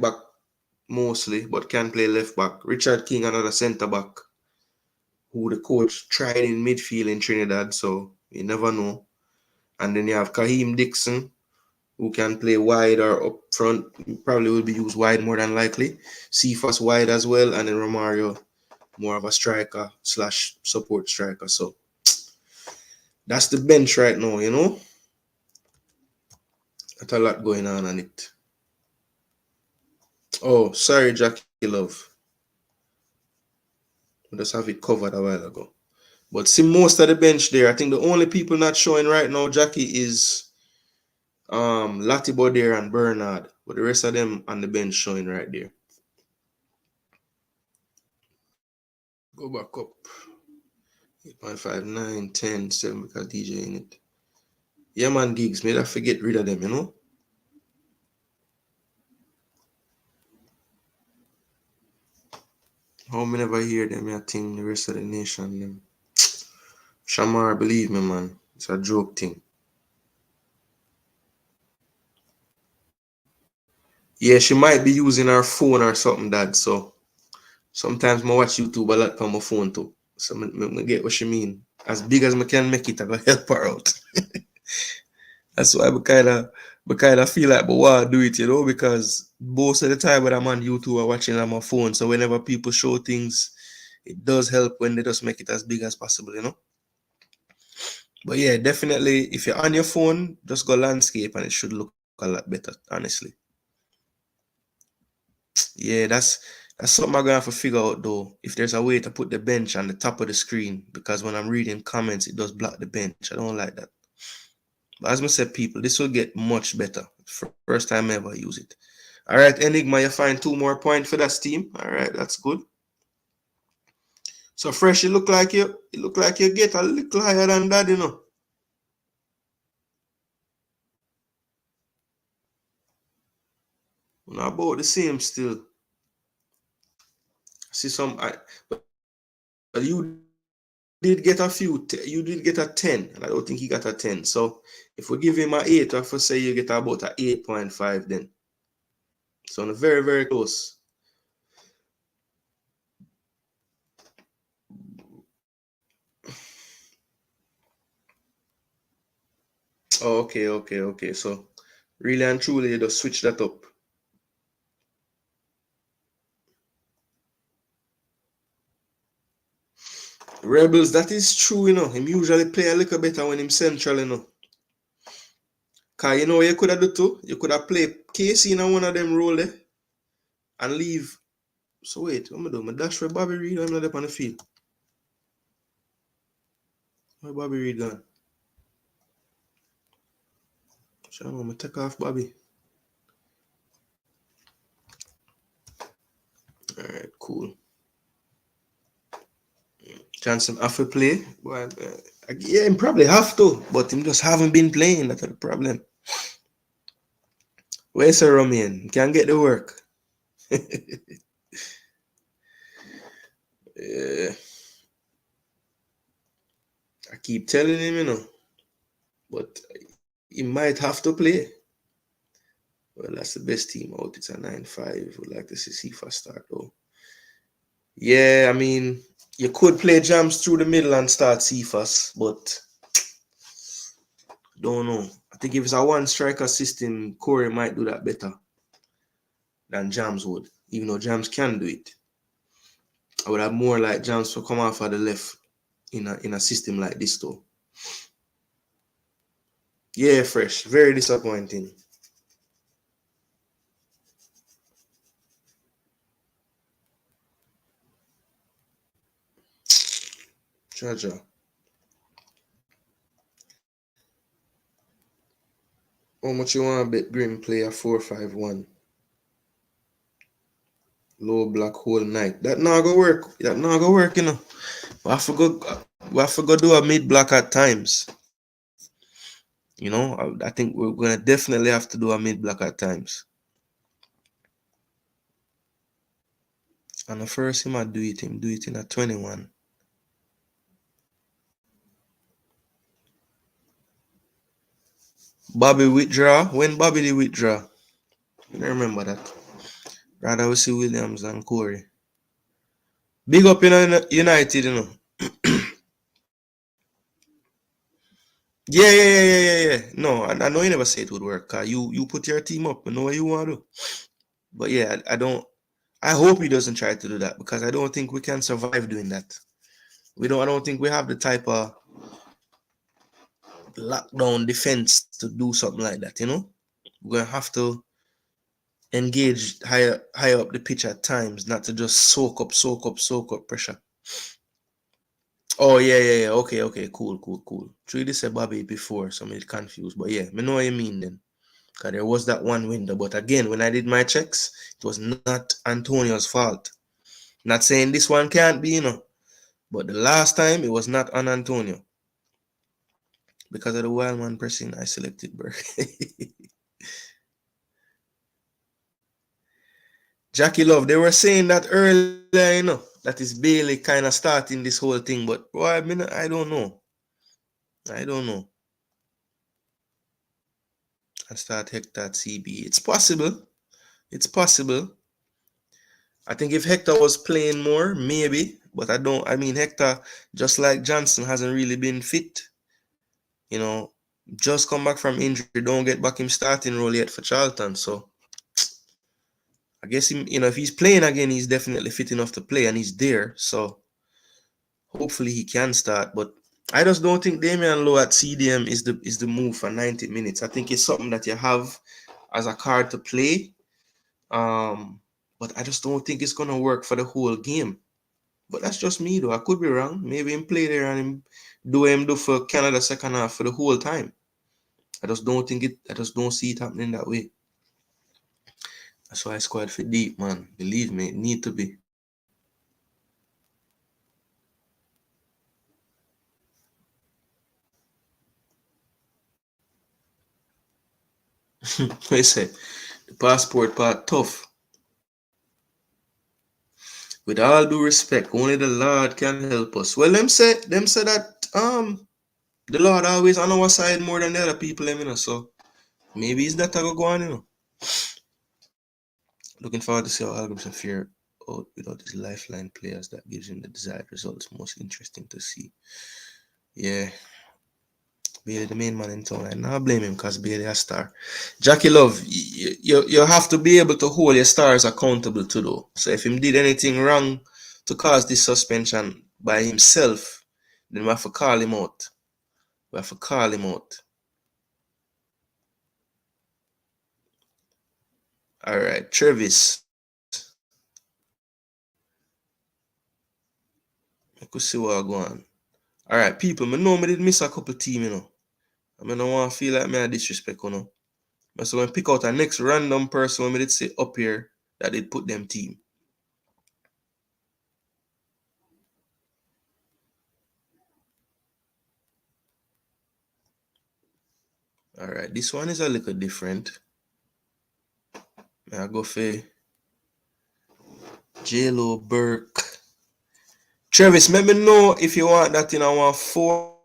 back mostly, but can play left back. Richard King, another centre back, who the coach tried in midfield in Trinidad, so you never know. And then you have Kaheem Dixon, who can play wide or up front. Probably will be used wide more than likely. Cephas wide as well, and then Romario more of a striker / support striker. So that's the bench right now, you know. That's a lot going on it. Oh, sorry, Jackie Love. We just have it covered a while ago. But see most of the bench there. I think the only people not showing right now, Jackie, is Latibodier and Bernard. But the rest of them on the bench showing right there. Go back up. 8.5, 9, 10, 7 because DJ in it. Yeah, man, gigs. Made I forget rid of them, you know? How me never hear them, I think the rest of the nation, them. Shamar, believe me, man. It's a joke thing. Yeah, she might be using her phone or something, Dad. So sometimes I watch YouTube a lot on my phone too. So I get what she mean. As big as I can make it, I go help her out. That's why I kind of feel like, but why do it, you know? Because most of the time when I'm on YouTube, I'm watching on my phone. So whenever people show things, it does help when they just make it as big as possible, you know? But yeah, definitely, if you're on your phone, just go landscape and it should look a lot better, honestly. Yeah, that's something I'm gonna have to figure out though. If there's a way to put the bench on the top of the screen, because when I'm reading comments, it does block the bench. I don't like that. But as I said, people, this will get much better. First time I ever use it. All right, Enigma, you find 2 more points for that team. All right, that's good. So Fresh, it look like you get a little higher than that, you know. Not about the same still. See some, but you did get a few. You did get a 10, and I don't think he got a 10. So if we give him an 8, I say you get about a 8.5 then. So very, very close. Oh, okay. So really and truly, you just switch that up. Rebels, that is true, you know. Him usually play a little better when him central, you know. Cause you know you could have do too. You could have played Casey in one of them role there and leave. So wait, what am I doing? My dash for Bobby Reed, I'm not up on the field. Where Bobby Reed gone? So I'm gonna take off Bobby. Alright, cool. Johnson have to play. Well, yeah, him probably have to, but him just haven't been playing. That's the problem. Where's Sir Romain? Can't get the work. Yeah. I keep telling him, you know, but he might have to play. Well, that's the best team out. It's a 9-5. Would like to see Cephas start though. Yeah, I mean, you could play Jams through the middle and start Cephas, but don't know. I think if it's a one striker system, Corey might do that better than Jams would, even though Jams can do it. I would have more like Jams to come off of the left in a system like this though. Yeah, Fresh. Very disappointing. Jaja. How much you want to bet Grim play a 4-5-1? Low black hole night. That not gonna work. That not gonna work, you know. We have to go do a mid block at times. You know, I think we're gonna definitely have to do a mid block at times. And the first him do it in a 21. Bobby withdraw. When Bobby did withdraw? I don't remember that. Rather we see Williams and Corey. Big up in United, you know. Yeah. No, I know you never say it would work. Cause you put your team up. You know what you want to do. But yeah, I hope he doesn't try to do that because I don't think we can survive doing that. I don't think we have the type of lockdown defense to do something like that, you know? We're gonna have to engage higher up the pitch at times, not to just soak up pressure. Oh yeah. Okay, cool. Truly said Bobby before, so I'm confused. But yeah, I know what you mean then. Because there was that one window. But again, when I did my checks, it was not Antonio's fault. Not saying this one can't be, you know. But the last time it was not on Antonio. Because of the wild man pressing, I selected Burke. Jackie Love, they were saying that earlier, you know, that is Bailey kind of starting this whole thing. But boy, I don't know. I start Hector at CB. It's possible. I think if Hector was playing more, maybe. But Hector, just like Johnson, hasn't really been fit. You know, just come back from injury. Don't get back him starting role yet for Charlton. So I guess him, you know, if he's playing again, he's definitely fit enough to play and he's there. So hopefully he can start. But I just don't think Damian Lowe at CDM is the move for 90 minutes. I think it's something that you have as a card to play. But I just don't think it's gonna work for the whole game. But that's just me though. I could be wrong. Maybe him play there and him do for Canada second half for the whole time. I just don't see it happening that way. That's why I squad for deep, man. Believe me, it need to be. What I say? The passport part tough. With all due respect, only the Lord can help us. Well, them say that the Lord always on our side more than the other people, you know. So maybe it's that I go on, you know. Looking forward to see how Algorithms and Fear out without these lifeline players that gives him the desired results. Most interesting to see. Yeah. Bailey, the main man in town. I now blame him because Bailey a star. Jackie Love, you have to be able to hold your stars accountable to though. So if him did anything wrong to cause this suspension by himself, then we have to call him out. All right, Travis. I could see what I go on. All right, people, I know I did miss a couple team, you know. I don't want to feel like I disrespect, you know. So when I pick out a next random person when I did say up here that they put them team. All right, this one is a little different. I go for J-Lo Burke. Travis, let me know if you want that in a 4-4-2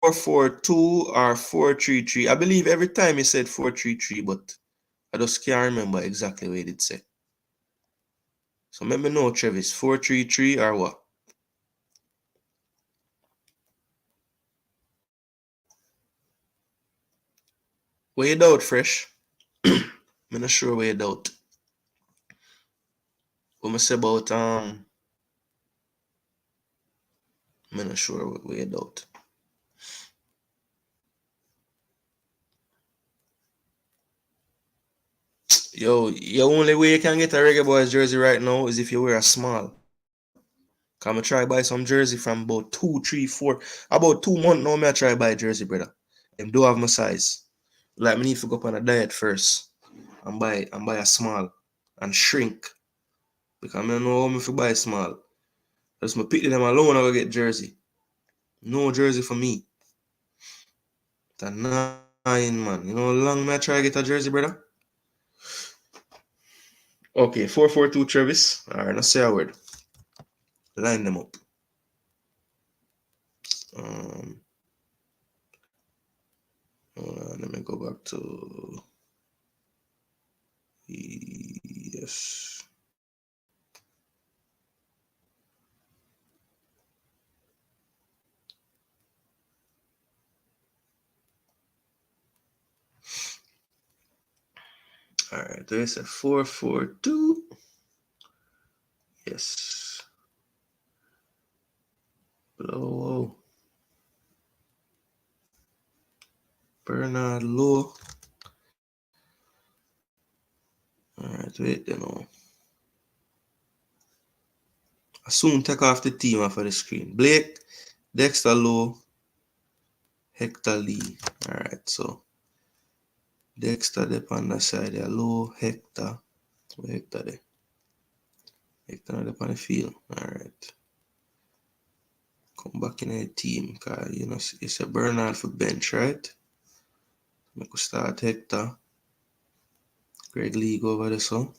or 4-3-3. I believe every time you said 4-3-3, but I just can't remember exactly what it did say. So let me know, Travis, 4-3-3 or what? Where you doubt, Fresh? I'm not sure where you doubt. What I say about I'm not sure where you doubt. Yo, the only way you can get a Reggae Boyz jersey right now is if you wear a small. Come I try buy some jersey from about 2, 3, 4, about 2 months now. Me I try buy jersey, brother. Them do have my size. Like me need to go up on a diet first and buy a small and shrink. Because I don't know how me to buy small. Just me pick them alone, I go get jersey. No jersey for me. It's a 9, man. You know how long me I try to get a jersey, brother? Okay, 442 Travis. Alright, let's say a word. Line them up. Hold on, let me go back to yes. Alright, there's a 442. Yes. Blow. Bernard Low. Alright, wait, you know. I soon take off the team off of the screen. Blake, Dexter Low, Hector Lee. Alright, so Dexter up on the side there. Low, Hector. Where Hector there? Hector up on the field. Alright. Come back in the team, cause you know it's a Bernard for bench, right? I could start Hector. Greg Lee go over there, so.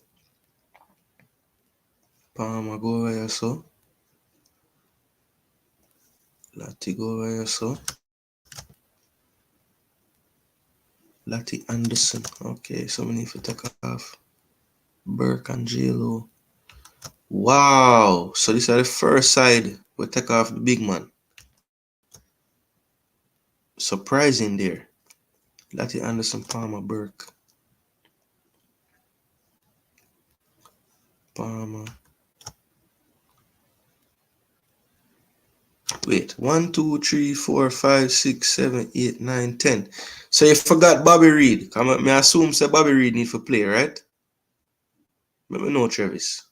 Palmer go over here, so. Lati go over here, so. Lati Anderson. Okay, so we need to take off Burke and J-Lo. Wow. So this is the first side we take off the big man. Surprising there. Lati Anderson, Palmer, Burke. Palmer. Wait, 1, 2, 3, 4, 5, 6, 7, 8, 9, 10. So you forgot Bobby Reed. Come on, me assume say Bobby Reed need to play, right? Let me know, Travis.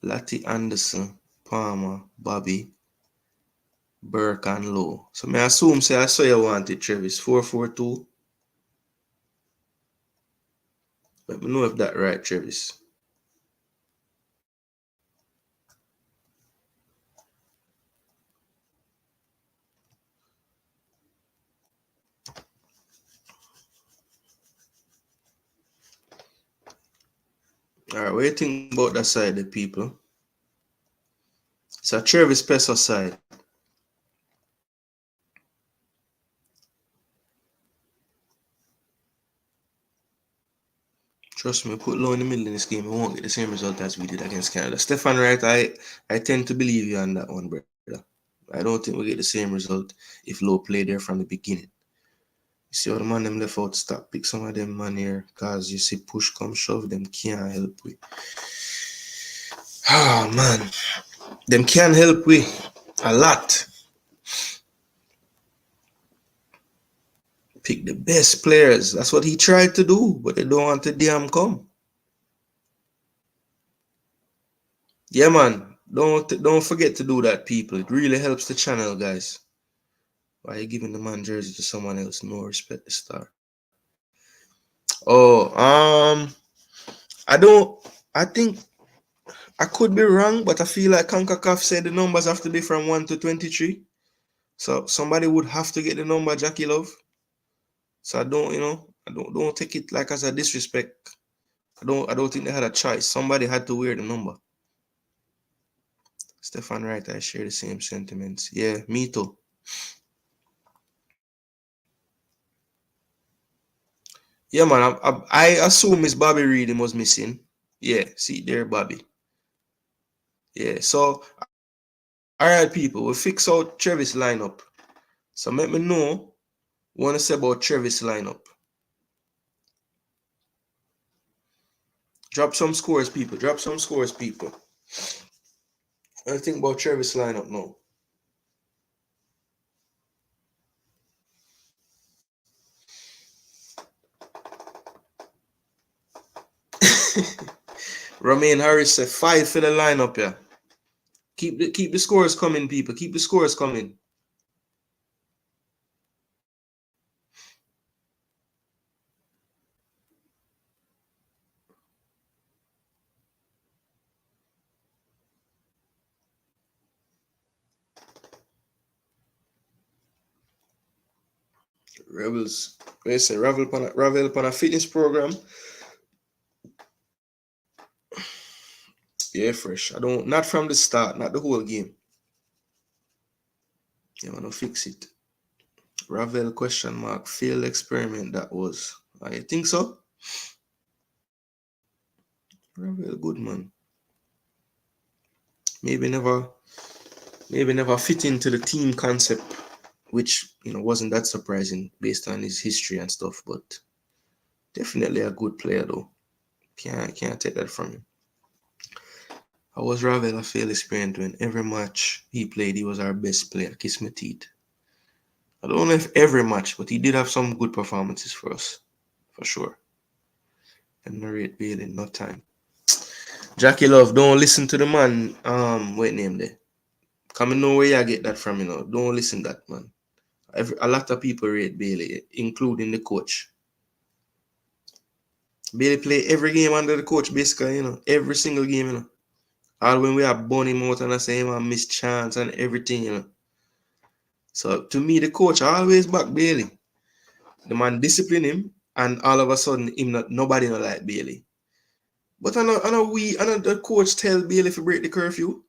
Lati Anderson, Palmer, Bobby, Burke and Low. So me assume say I saw you wanted Travis. 442. Let me know if that right, Travis. Alright, what do you think about that side, the people? It's a Travis Pesa side. Trust me, put Low in the middle in this game, we won't get the same result as we did against Canada. Stefan Wright, I tend to believe you on that one, brother. I don't think we'll get the same result if Low played there from the beginning. You see how the man them left out stop, pick some of them man here, cause you see push come shove, them can't help with. Oh man, them can't help with a lot. Pick the best players. That's what he tried to do, but they don't want to damn come. Yeah, man. Don't forget to do that, people. It really helps the channel, guys. Why are you giving the man jersey to someone else? No respect the star. Oh, I think I could be wrong, but I feel like Concacaf said the numbers have to be from 1 to 23. So somebody would have to get the number, Jackie Love. So I don't take it like as a disrespect. I don't think they had a choice. Somebody had to wear the number. Stefan Wright, I share the same sentiments. Yeah, me too. Yeah, man. I assume Miss Bobby Reed was missing. Yeah, see there, Bobby. Yeah, so all right, people, we'll fix out Travis lineup. So let me know what to say about Travis lineup. Drop some scores, people. Drop some scores, people. What do you think about Travis lineup now? Romain Harris said 5 for the lineup, yeah. Keep the scores coming, people. Keep the scores coming. Rebels, they say Ravel upon a fitness program. Yeah, fresh. Not from the start, not the whole game. You want to fix it. Ravel ? Failed experiment that was. I think so. Ravel good man. Maybe never fit into the team concept, which wasn't that surprising based on his history and stuff, but definitely a good player though. Can't take that from him. How was Ravel a failed experiment when every match he played he was our best player? Kiss my teeth. I don't know if every match, but he did have some good performances for us, for sure. And narrate Bailey, no time. Jackie Love, don't listen to the man. What name there? Come and know where you get that from, Don't listen to that, man. A lot of people rate Bailey, including the coach. Bailey play every game under the coach, basically, every single game, All when we have bun him out and I say him miss chance and everything, So to me, the coach always back Bailey. The man discipline him, and all of a sudden, nobody not like Bailey. But I know the coach tell Bailey to break the curfew.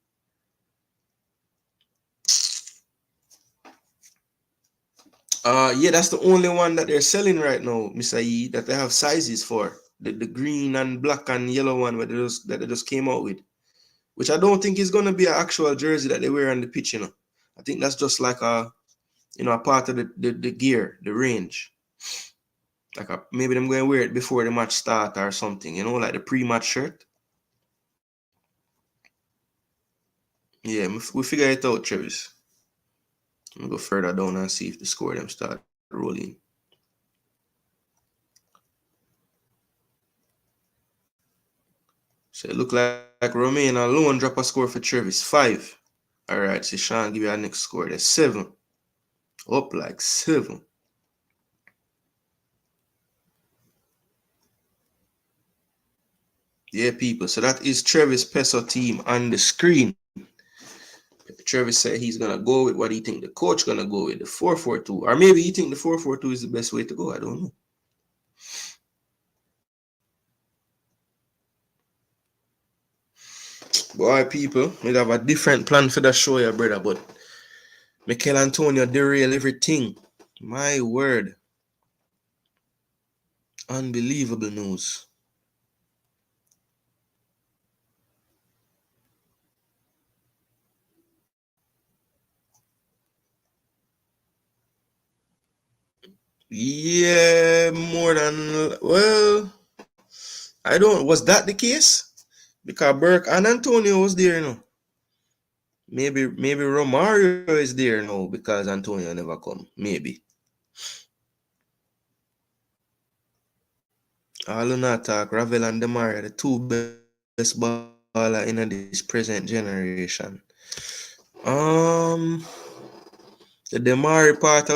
Yeah, that's the only one that they're selling right now, Mr. E, that they have sizes for. The green and black and yellow one that they just came out with. Which I don't think is gonna be an actual jersey that they wear on the pitch, I think that's just like a part of the gear, the range. Like maybe them going to wear it before the match start or something, like the pre-match shirt. Yeah, we figure it out, Travis. I'm gonna go further down and see if the score them start rolling. So it look like Romain alone drop a score for Travis. 5. All right, so Sean give you our next score. That's 7. Up like 7. Yeah, people. So that is Travis Peso team on the screen. Travis said he's gonna go with what he think the coach gonna go with, the 4-4-2, or maybe he think the 4-4-2 is the best way to go. I don't know. Boy, people, we have a different plan for the show, yeah, brother. But Mikel Antonio derail everything. My word, unbelievable news. Yeah, more than well. I don't. Was that the case? Because Burke and Antonio was there, Maybe Romario is there now because Antonio never come. Maybe. All in attack, Ravel and Demaria, the two best baller in this present generation. The Demari part I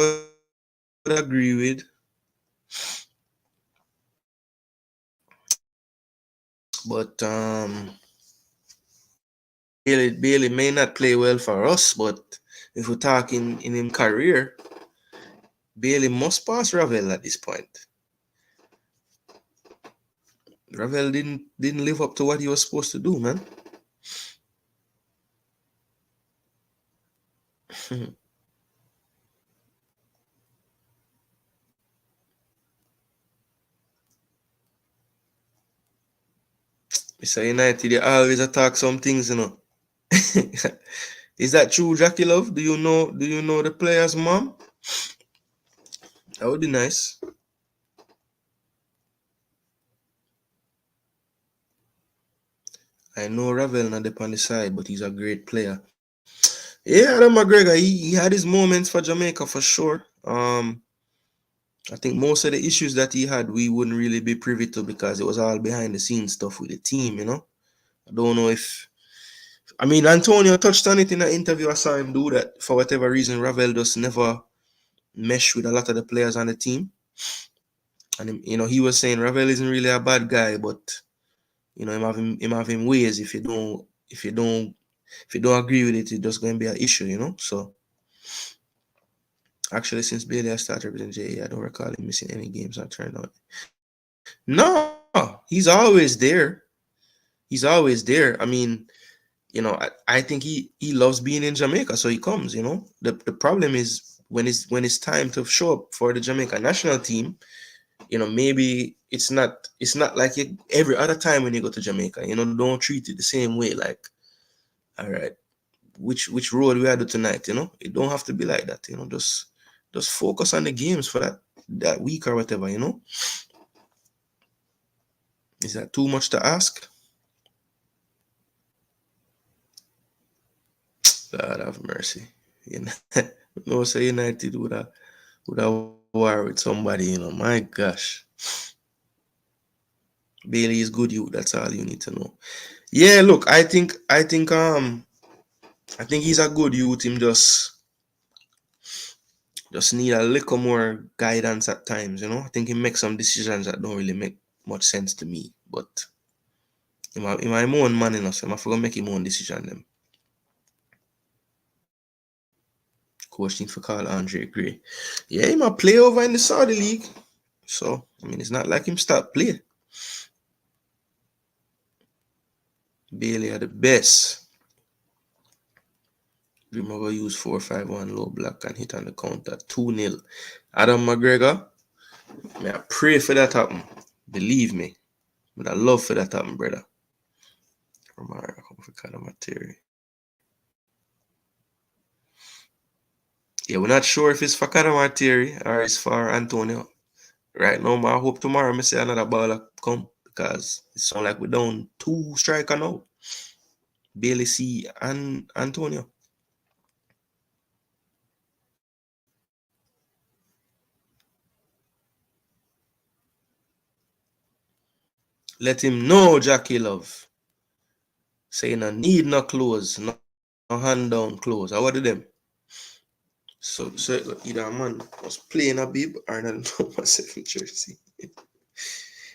would agree with. But Bailey may not play well for us, but if we're talking in his career, Bailey must pass Ravel at this point. Ravel didn't live up to what he was supposed to do, man. Mr. United, they always attack some things, Is that true, Jackie Love? Do you know the player's mom? That would be nice. I know Ravel not up on the side, but he's a great player. Yeah, Adam McGregor, he had his moments for Jamaica for sure. I think most of the issues that he had, we wouldn't really be privy to because it was all behind the scenes stuff with the team, I don't know if I mean Antonio touched on it in an interview. I saw him do that. For whatever reason, Ravel just never mesh with a lot of the players on the team. And he was saying Ravel isn't really a bad guy, but him have him ways. If you don't agree with it, it's just going to be an issue. So actually, since Bailey has started representing JA, I don't recall him missing any games on turnout. No, he's always there. He's always there. I mean, I think he loves being in Jamaica, so he comes. The problem is when it's time to show up for the Jamaica national team. Maybe it's not like every other time when you go to Jamaica. Don't treat it the same way. Like, all right, which road we are do tonight? It don't have to be like that. Just focus on the games for that week or whatever. Is that too much to ask? God have mercy. Say United would have war with somebody. My gosh. Bailey is good youth. That's all you need to know. Yeah, look, I think he's a good youth. Him just need a little more guidance at times. I think he makes some decisions that don't really make much sense to me. But in my own man, so I'm gonna make him own decision. Them coach need for call Andre Gray. Yeah, he might play over in the Saudi league. So I mean, it's not like him start play. Bailey are the best. Remember, use 4-5-1 low block and hit on the counter 2-0. Adam McGregor, I pray for that happen. Believe me, but I love for that happen, brother. Romario, yeah, we're not sure if it's for Kadamateri or it's for Antonio. Right now, I hope tomorrow I say another baller come because it sounds like we're down 2 striker now. Bailey C and Antonio. Let him know, Jackie Love. Say no need no clothes, no hand down clothes. I order them. So either a man was playing a bib or not number 7 jersey.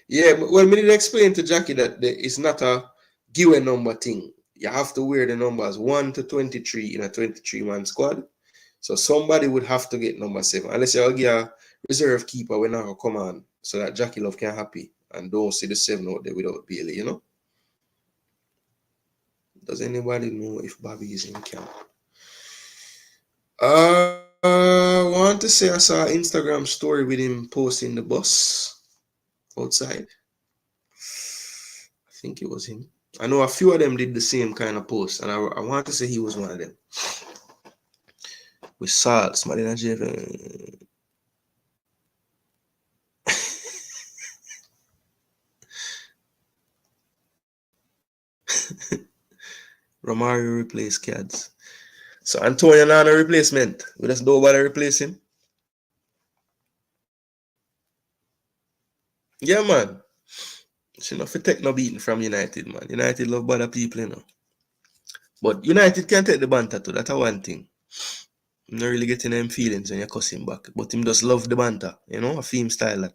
Yeah, well, we need to explain to Jackie that it's not a given number thing. You have to wear the numbers 1 to 23 in a 23-man squad. So somebody would have to get number 7. Unless you'll get a reserve keeper when I come on so that Jackie Love can happy and don't see the 7 out there without Bailey, Does anybody know if Bobby is in camp? I want to say I saw an Instagram story with him posting the bus outside. I think it was him. I know a few of them did the same kind of post, and I want to say he was one of them. With Salt, Madina Jeven. Romario replaced Cads. So Antonio not a replacement. We just nobody replace him. Yeah, man. She not for take no beating from United, man. United love bother people, But United can take the banter too. That's one thing. I'm not really getting them feelings when you cuss him back. But him just love the banter, a theme style. Like.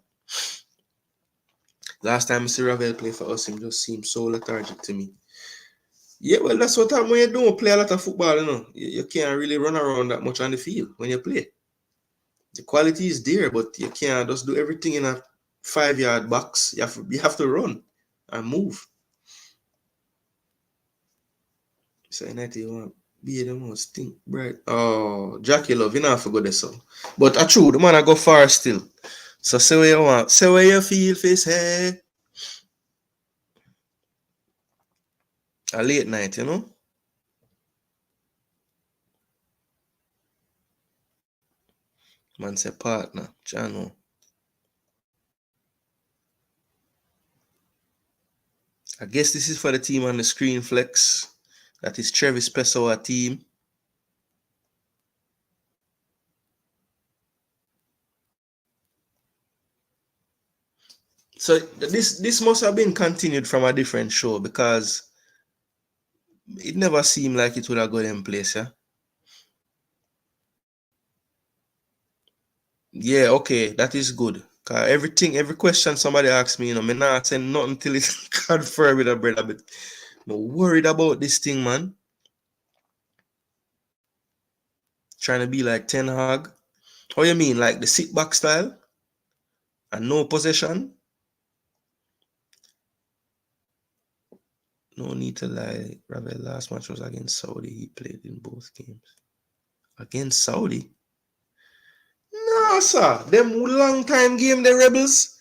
Last time I see Ravel play for us, him just seemed so lethargic to me. Yeah, well, that's what happens when you don't play a lot of football, You can't really run around that much on the field when you play. The quality is there, but you can't just do everything in a 5-yard box. You have to run and move. So United want be the most think bright. Oh, Jackie Love, you know I forgot this song. But I true, the man I go far still. So say what you want. Say what you feel, face hey. A late night, Man say partner, Jano. I guess this is for the team on the screen, Flex. That is Travis Pessoa team. So this must have been continued from a different show because it never seemed like it would have got in place, yeah. Yeah, okay, that is good. Cause every question somebody asks me, me not saying nothing till it's confirmed with a brother, but I'm worried about this thing, man. Trying to be like Ten Hag. How you mean, like the sit back style and no possession? No need to lie. Ravel last match was against Saudi. He played in both games. Against Saudi? No, sir. Them long time game, the Rebels.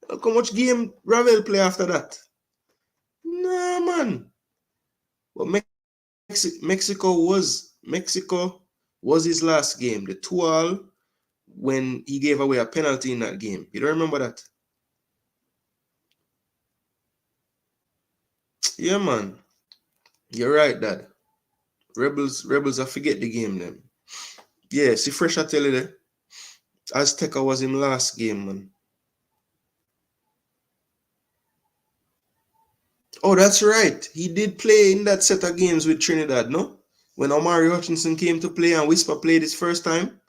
Look how much game Ravel play after that. Nah, man. But Mexico was his last game. The 2-all when he gave away a penalty in that game. You don't remember that? Yeah, man. You're right, Dad. Rebels, I forget the game then. Yeah, see, fresh I tell you that. Azteca was him last game, man. Oh, that's right. He did play in that set of games with Trinidad, no? When Omari Hutchinson came to play and Whisper played his first time.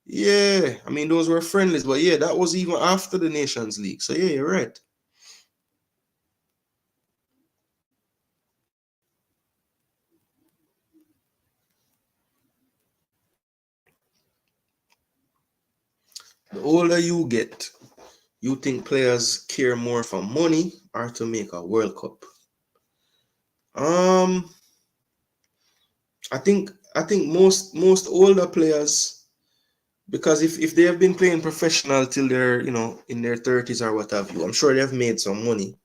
Yeah, I mean, those were friendlies, but yeah, that was even after the Nations League. So yeah, you're right. The older you get, you think players care more for money or to make a World Cup? I think most older players, because if they have been playing professional till they're in their 30s or what have you, I'm sure they have made some money.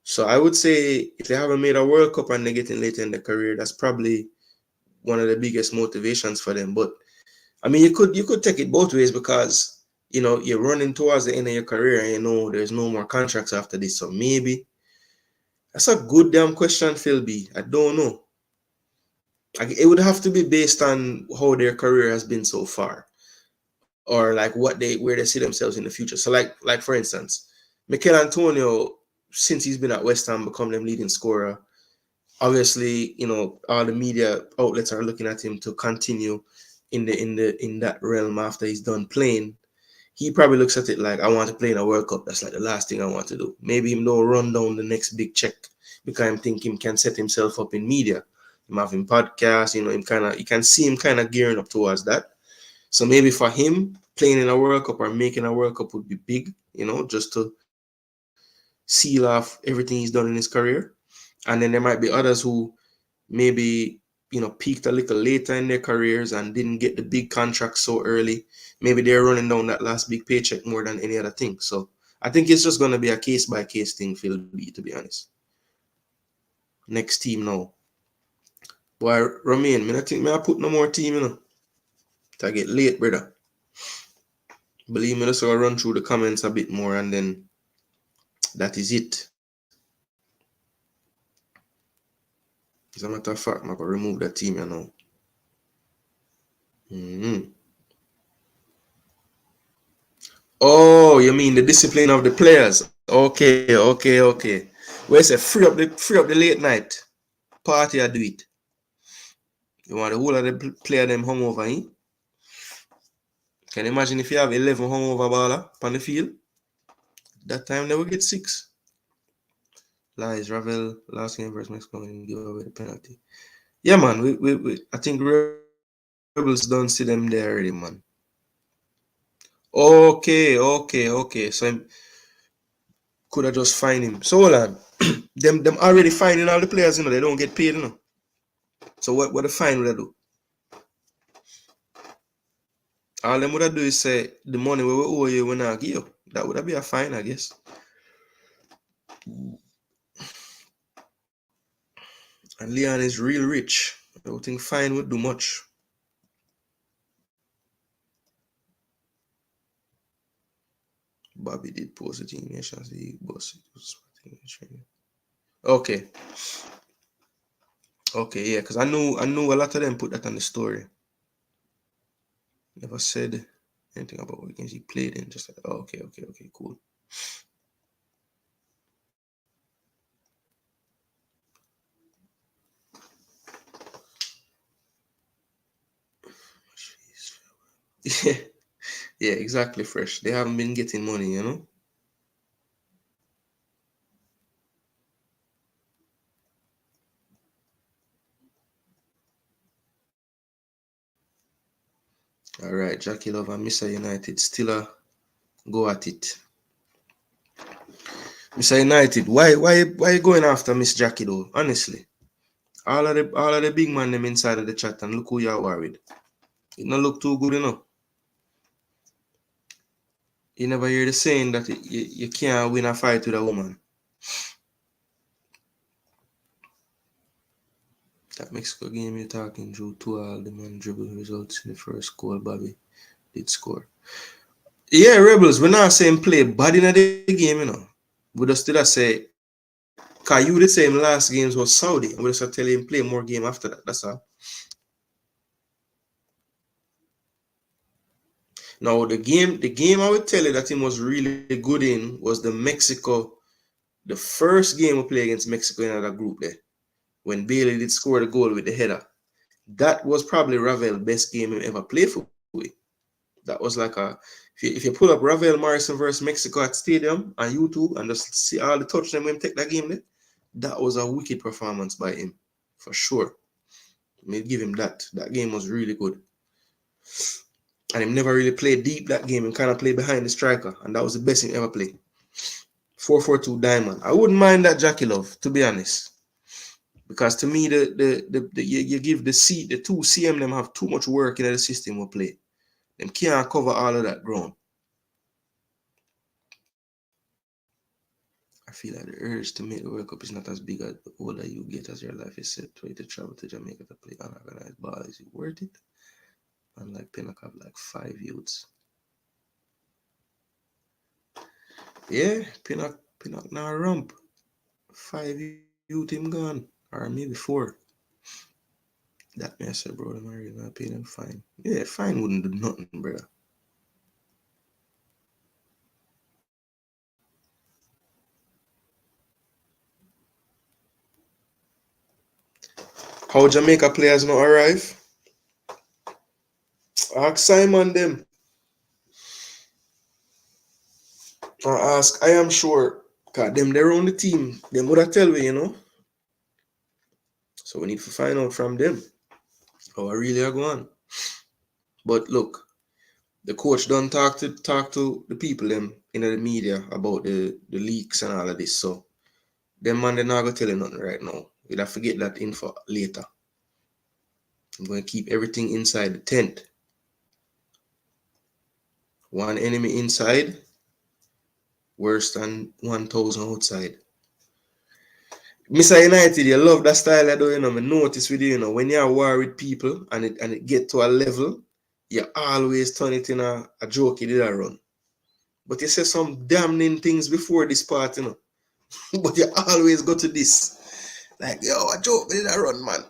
So I would say if they haven't made a World Cup and they're getting later in their career, that's probably one of the biggest motivations for them. But I mean, you could take it both ways because you're running towards the end of your career and there's no more contracts after this. So maybe that's a good damn question, Phil B. I don't know. It would have to be based on how their career has been so far, or like where they see themselves in the future. So like for instance, Mikel Antonio, since he's been at West Ham, become them leading scorer. Obviously, all the media outlets are looking at him to continue in that realm after he's done playing. He probably looks at it like, I want to play in a World Cup. That's like the last thing I want to do. Maybe him don't run down the next big check because I'm thinking he can set himself up in media. Him having podcasts, you can see him kind of gearing up towards that. So maybe for him, playing in a World Cup or making a World Cup would be big, just to seal off everything he's done in his career. And then there might be others who maybe peaked a little later in their careers and didn't get the big contracts so early. Maybe they're running down that last big paycheck more than any other thing. So I think it's just going to be a case by case thing, Phil B, to be honest. Next team now. Boy, Romain, I think I put no more team, to get late, brother. Believe me, let's go run through the comments a bit more and then that is it. As a matter of fact, I'm going to remove that team now. Oh, you mean the discipline of the players? Okay. Where say free up the late night party? I do it. You want the whole of the player them hungover, eh? Can you imagine if you have 11 hungover baller on the field? That time they will get 6. Lies, Ravel, last game versus Mexico and give away the penalty. Yeah, man. We I think Rebels don't see them there already, man. Okay. So I could have just fined him. So hold on. them already finding all the players, they don't get paid, So what the fine would I do? All them would I do is say the money we owe you when I give you. That would be a fine, I guess. And Leon is real rich. I don't think fine would do much. Bobby did post it in Nations League, boss. Okay, yeah, because I knew a lot of them put that on the story. Never said anything about what games he played in. Just like, okay, cool. Yeah, exactly, Fresh. They haven't been getting money, you know? All right, Jackie Love and Mr. United still go at it. Mr. United, why you going after Miss Jackie though? Honestly. All of the big man them inside of the chat and look who you are worried. It not look too good, you know. You never hear the saying that you can't win a fight with a woman. That Mexico game you're talking drew to all the man dribble results in the first goal Bobby did score. Yeah, Rebels, we're not saying play bad in the game, you know. We just still say, cause you did say him last games was Saudi, and we just tell him play more game after that. That's all. Now the game I would tell you that he was really good in was the first game we play against Mexico in that group there. When Bailey did score the goal with the header. That was probably Ravel's best game he ever played for. That was like if you pull up Ravel Morrison versus Mexico at Stadium on YouTube and just see all the touch them when he take that game there, that was a wicked performance by him, for sure. Me give him that. That game was really good. And he never really played deep that game and kind of played behind the striker. And that was the best he ever played. 4-4-2 diamond. I wouldn't mind that Jackie Love, to be honest. Because to me, you give the two CM them have too much work in the system we play. Them can't cover all of that ground. I feel like the urge to make the World Cup is not as big as the older you get as your life is set to travel to Jamaica to play unorganized ball. Is it worth it? And like Pinnock have like 5 youths. Yeah, Pinnock now rump. 5 youth him gone. Or maybe 4. That may I say, bro, I'm really not paying them fine. Yeah, fine wouldn't do nothing, brother. How Jamaica players not arrive? Ask Simon them. Or ask, I am sure. Cause them they're on the team. Them would have tell me, you know. So we need to find out from them how I really are going. But look, the coach don't talk to the people them in the media about the leaks and all of this. So them man they're not gonna tell you nothing right now. We'll have to get that info later. I'm going to keep everything inside the tent. One enemy inside, worse than 1,000 outside. Mr. United, you love that style I do, you know. I notice with you, you know, when you're war with people and it get to a level, you always turn it in a joke you did a run. But you say some damning things before this part, you know. But you always go to this. Like, yo, a joke did a run, man.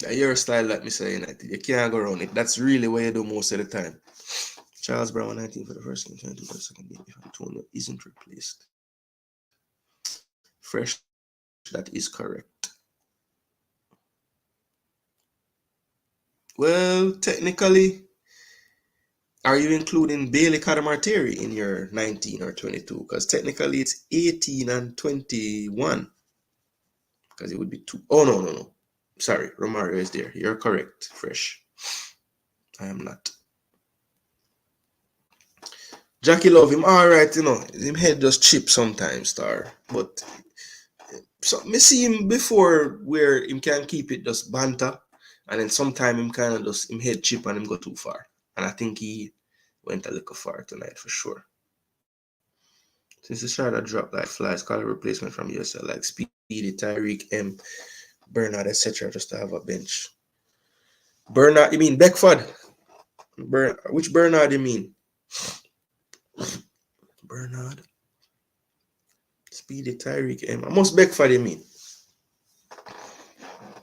That's your style, like Mr. United. You can't go around it. That's really what you do most of the time. Charles Brown, 19 for the first game, 22 for the second game. If Antonio isn't replaced. Fresh, that is correct. Well, technically, are you including Bailey Cadamarteri in your 19 or 22? Because technically it's 18 and 21. Because it would be 2. Oh, no. Sorry, Romario is there. You're correct, Fresh. I am not. Jackie Love him alright, you know. Him head just chip sometimes, star. But so me see him before where him can keep it just banter. And then sometime him kind of just him head chip and him go too far. And I think he went a little far tonight for sure. Since the shot that dropped like flies, call a replacement from USL like Speedy, Tyreek, M, Bernard, etc. just to have a bench. Bernard, you mean Beckford? Which Bernard you mean? Bernard. Speedy, Tyreek, M. I must Beckford you mean.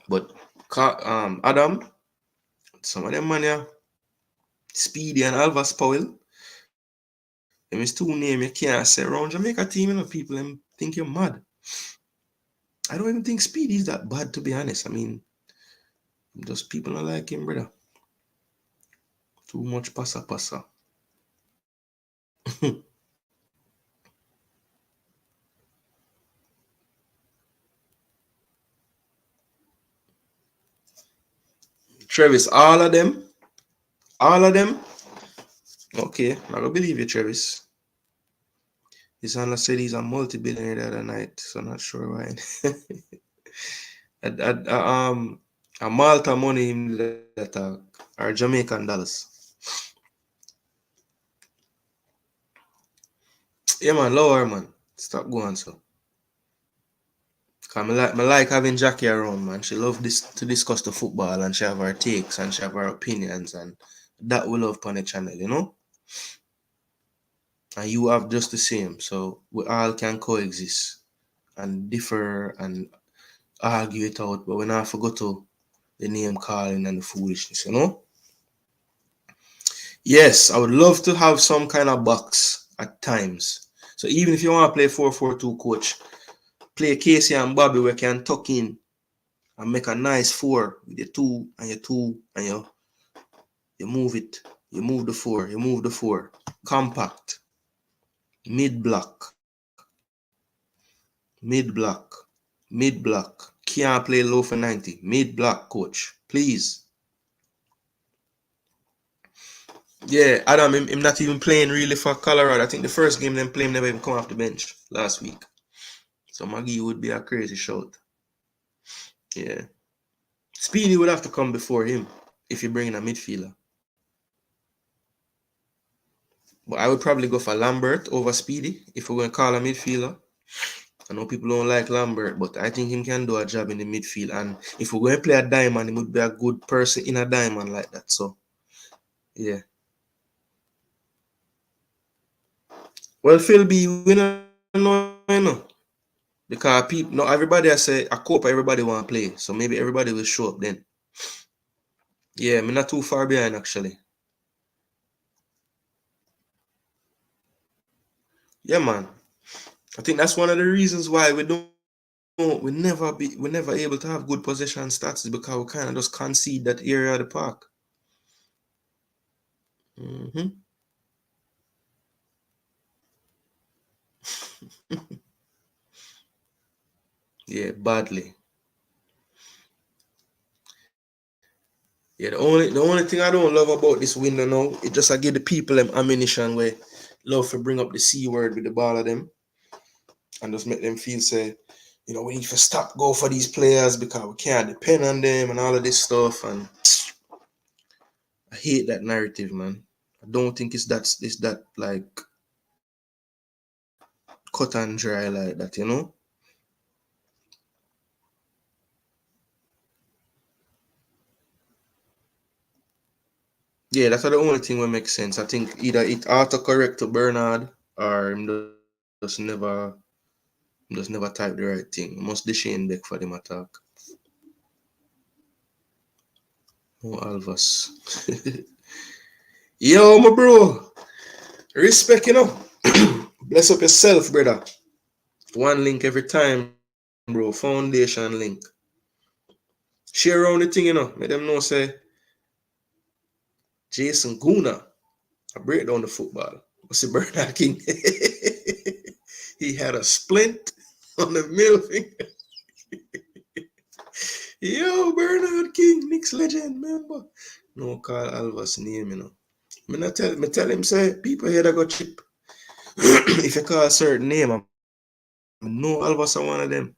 But Adam, some of them man yeah, Speedy and Alvas Powell. Them is 2 names you can't say around Jamaica team, you know, people them think you're mad. I don't even think Speedy is that bad, to be honest. I mean, Just people not like him, brother. Too much passa. Travis, all of them? All of them? Okay, I don't believe you, Travis. His honor said he's a multi-billionaire the other night, so I'm not sure why. A Malta money that are Jamaican dollars. Yeah, man, lower, man. Stop going so. Cause I like having Jackie around, man. She love this to discuss the football, and she have her takes and she have her opinions, and that we love on the channel, you know. And you have just the same, so we all can coexist and differ and argue it out, but we not forget to the name calling and the foolishness, you know. Yes, I would love to have some kind of box at times. So even if you want to play 4-4-2, coach, play Casey and Bobby where can tuck in and make a nice 4 with your 2 and your 2 and you move it. You move the 4. You move the 4. Compact. Mid-block. Mid-block. Mid-block. Can't play low for 90. Mid-block, coach. Please. Yeah, Adam, him not even playing really for Colorado. I think the first game them play him never even come off the bench last week. So Maggie would be a crazy shout. Yeah. Speedy would have to come before him if you bring in a midfielder. But I would probably go for Lambert over Speedy if we're going to call a midfielder. I know people don't like Lambert, but I think he can do a job in the midfield. And if we're going to play a diamond, he would be a good person in a diamond like that. So, yeah. Well, Phil B, we don't know, you know. Because people, not everybody I say, I hope everybody want to play. So maybe everybody will show up then. Yeah, I'm not too far behind actually. Yeah, man. I think that's one of the reasons why we're never able to have good possession stats, is because we kind of just concede that area of the park. Yeah, badly. Yeah, the only thing I don't love about this window now, it just I give the people them ammunition where love to bring up the C word with the ball of them and just make them feel say, you know, we need to stop go for these players because we can't depend on them and all of this stuff. And I hate that narrative, man. I don't think it's that like cut and dry like that, you know? Yeah, that's the only thing that makes sense. I think either it autocorrect to Bernard or just never type the right thing. Must the Shane back for them attack. Oh, Alvas. Yo, my bro. Respect, you know. Bless up yourself, brother. One link every time, bro. Foundation link. Share around the thing, you know. Make them know, say, Jason Gooner. I break down the football. What's the Bernard King? He had a splint on the middle finger. Yo, Bernard King, Knicks legend, remember? No call Alvas name, you know. Me tell him, say, people here that go chip. If you call a certain name, I know Alvas are one of them.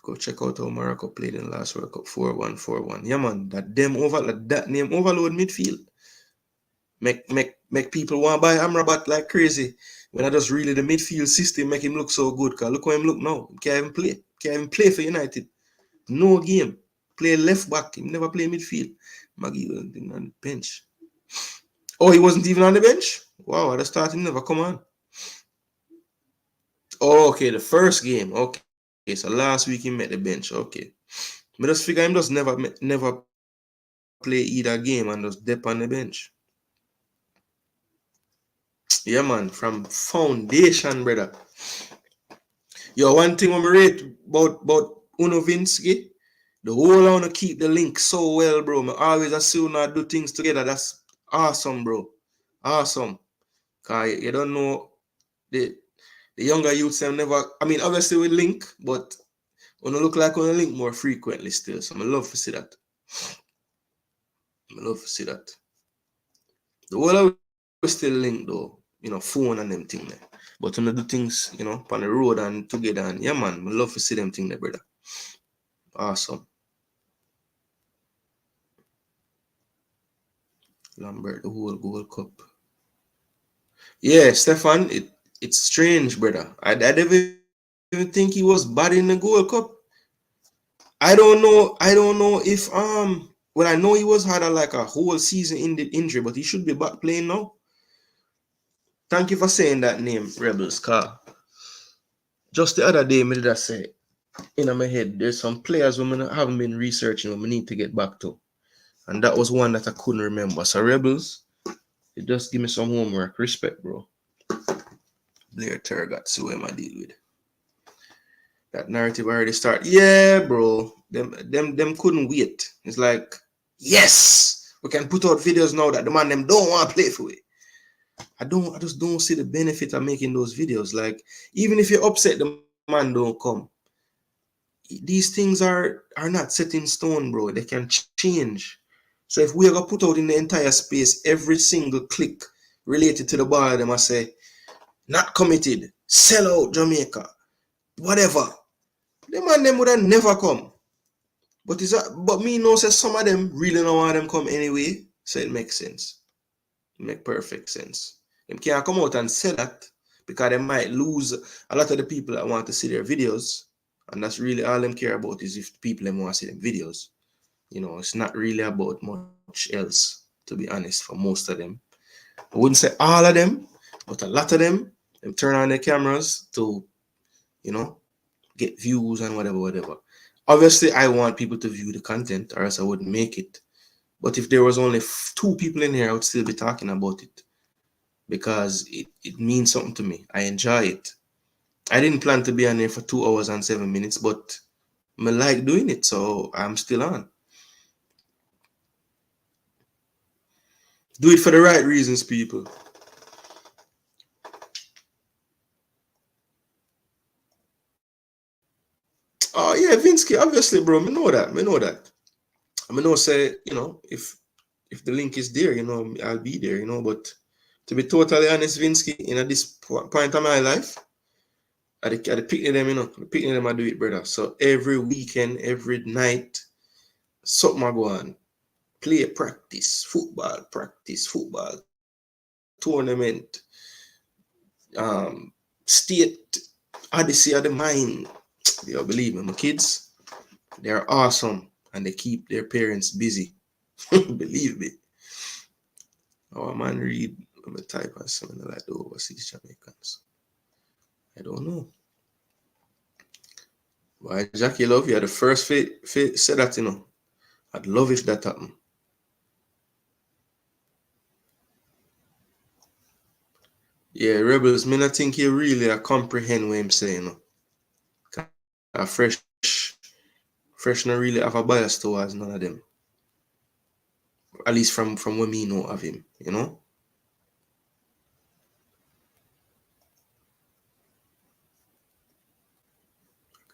Go check out how Morocco played in the last World Cup 4-1, 4-1. Yeah, man, that name overload midfield. Make people want to buy Amrabat like crazy. When I just really the midfield system make him look so good. Cause look how him look now. He can't even play. Can't even play for United. No game. Play left back. He never play midfield. Maggie was on the bench. Oh, he wasn't even on the bench? Wow, at the start he never come on. Oh, okay, the first game. Okay. So last week he met the bench. Okay. But just figure him just never play either game and just dip on the bench. Yeah, man, from foundation, brother. Yo, one thing I'm rate about Uno Vinsky, the whole I want to keep the link so well, bro. I always assume I do things together. That's awesome, bro. Awesome. Cause you don't know the younger youths them never. I mean, obviously we link, but we look like we link more frequently still. So I love to see that. I love to see that. The whole we still link though, you know, phone and them thing there. But when I do things, you know, on the road and together, and yeah, man, I love to see them thing there, brother. Awesome. Lambert, the whole Gold Cup. Yeah, Stefan, it's strange, brother. I never even think he was bad in the Gold Cup. I don't know if well, I know he was had a whole season in the injury, but he should be back playing now. Thank you for saying that name, Rebels, car. Just the other day, me did I say in my head, there's some players who I haven't been researching who I need to get back to. And that was one that I couldn't remember. So Rebels, it just give me some homework. Respect, bro. Blair Turgot, see who I deal with. That narrative already start. Yeah, bro. Them couldn't wait. It's like, yes, we can put out videos now that the man them don't want to play for it. I just don't see the benefit of making those videos. Like, even if you're upset the man don't come, these things are not set in stone, bro. They can change. So if we're gonna put out in the entire space every single click related to the ball, they must say, not committed, sell out Jamaica, whatever. The man them would have never come. But me know say some of them really don't want them come anyway. So it makes sense. It make perfect sense. Them can't come out and say that because they might lose a lot of the people that want to see their videos. And that's really all them care about is if people them want to see them videos. You know, it's not really about much else, to be honest, for most of them. I wouldn't say all of them, but a lot of them turn on their cameras to, you know, get views and whatever. Obviously, I want people to view the content or else I wouldn't make it. But if there was only 2 people in here, I would still be talking about it because it means something to me. I enjoy it. I didn't plan to be on here for 2 hours and 7 minutes, but I like doing it, so I'm still on. Do it for the right reasons, people. Oh yeah, Vinsky, obviously, bro. I know that. I know say, you know, if the link is there, you know, I'll be there, you know. But to be totally honest, Vinsky, in this point of my life, I picnic them, you know, the picnic them I do it, brother. So every weekend, every night, something I go on. Play practice, football, tournament, state odyssey of the mind. You believe me, my kids, they're awesome and they keep their parents busy. Believe me. Oh man, read a type of something like the overseas Jamaicans. I don't know. Why, Jackie Love, you're the first say that, you know. I'd love if that happened. Yeah, Rebels, me not think you really comprehend what I'm saying. You know? Fresh not really have a bias towards none of them. At least from what me know of him, you know?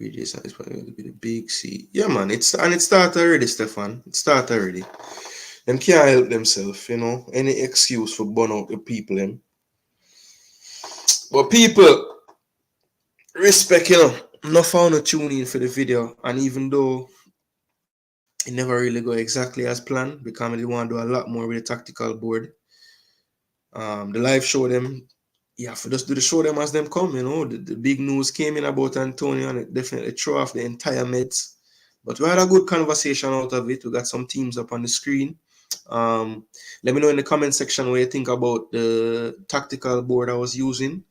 Jason is probably going to be the big C. Yeah, man, it started already, Stefan. It started already. Them can't help themselves, you know. Any excuse for burn out the people, them. But people, respect, you know. Not found a tune in for the video, and even though it never really go exactly as planned, because they want to do a lot more with the tactical board. The live show them, yeah, for just do the show them as them come, you know. The big news came in about Antonio and it definitely threw off the entire Mets. But we had a good conversation out of it. We got some teams up on the screen. Let me know in the comment section what you think about the tactical board I was using.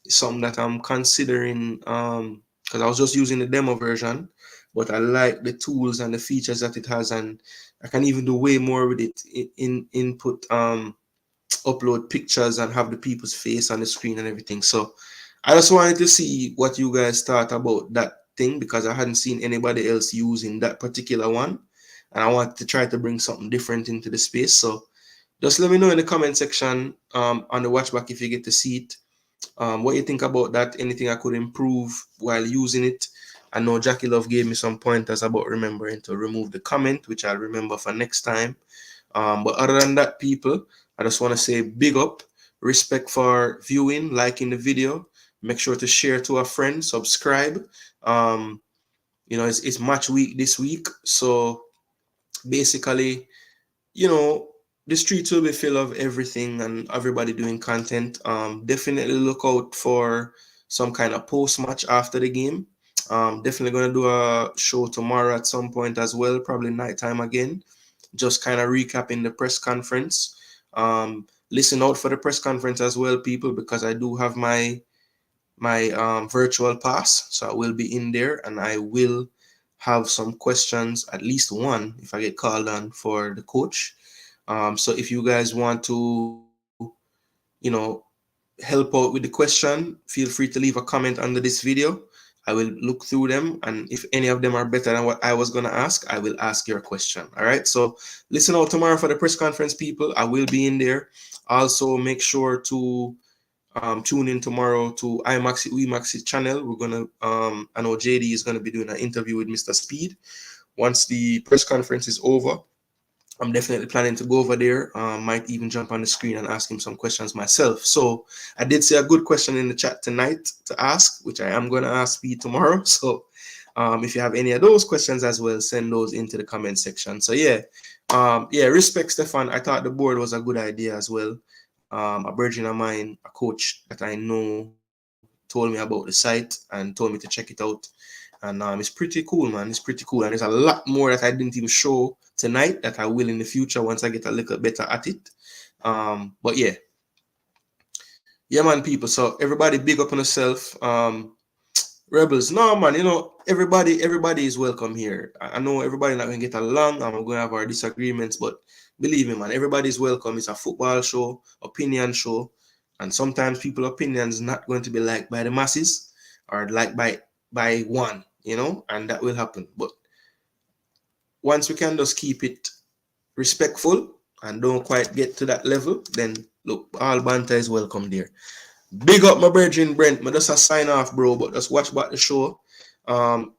It's something that I'm considering because I was just using the demo version, but I like the tools and the features that it has, and I can even do way more with it in input upload pictures and have the people's face on the screen and everything. So I just wanted to see what you guys thought about that thing because I hadn't seen anybody else using that particular one, and I want to try to bring something different into the space. So just let me know in the comment section on the watchback if you get to see it, what you think about that, anything I could improve while using it. I know Jackie Love gave me some pointers about remembering to remove the comment, which I'll remember for next time. But other than that, people, I just want to say big up, respect for viewing, liking the video. Make sure to share to a friend, subscribe. You know, it's match week this week. So basically, you know, the streets will be full of everything and everybody doing content. Definitely look out for some kind of post-match after the game. Definitely going to do a show tomorrow at some point as well, probably nighttime again. Just kind of recapping the press conference. Listen out for the press conference as well, people, because I do have my virtual pass, so I will be in there and I will have some questions, at least one, if I get called on for the coach. So if you guys want to, you know, help out with the question, feel free to leave a comment under this video. I will look through them, and if any of them are better than what I was going to ask, I will ask your question. All right, so listen out tomorrow for the press conference, people. I will be in there. Also, make sure to tune in tomorrow to iMaxi channel. We're gonna I know JD is gonna be doing an interview with Mr. Speed. Once the press conference is over, I'm definitely planning to go over there. Might even jump on the screen and ask him some questions myself. So I did see a good question in the chat tonight to ask, which I am gonna ask Speed tomorrow. So if you have any of those questions as well, send those into the comment section. So yeah, respect Stefan. I thought the board was a good idea as well. A virgin of mine, a coach that I know, told me about the site and told me to check it out. And it's pretty cool, man. It's pretty cool. And there's a lot more that I didn't even show tonight that I will in the future once I get a little better at it. But yeah, man, people. So everybody big up on yourself. Rebels, no, man, you know, everybody is welcome here. I know everybody not gonna get along and we're gonna have our disagreements, but believe me, man, everybody's welcome. It's a football show, opinion show, and sometimes people's opinions not going to be liked by the masses or liked by one, you know, and that will happen. But once we can just keep it respectful and don't quite get to that level, then look, all banter is welcome there. Big up my brethren Brent. I just a sign off, bro, but just watch back the show.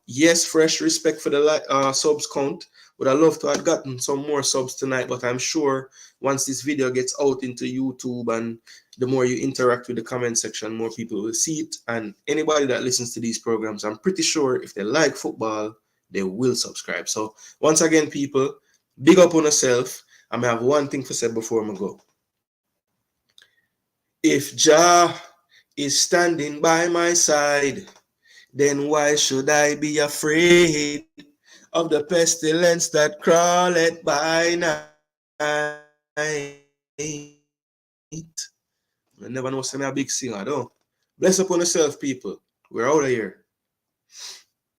Yes, fresh respect for the subs count. Would I love to have gotten some more subs tonight, but I'm sure once this video gets out into YouTube and the more you interact with the comment section, more people will see it. And anybody that listens to these programs, I'm pretty sure if they like football, they will subscribe. So once again, people, big up on yourself. I'm gonna have one thing to say before I go. If Jah is standing by my side, then why should I be afraid of the pestilence that crawleth by night? I never know, say me a big singer, though. Bless upon yourself, people. We're out of here.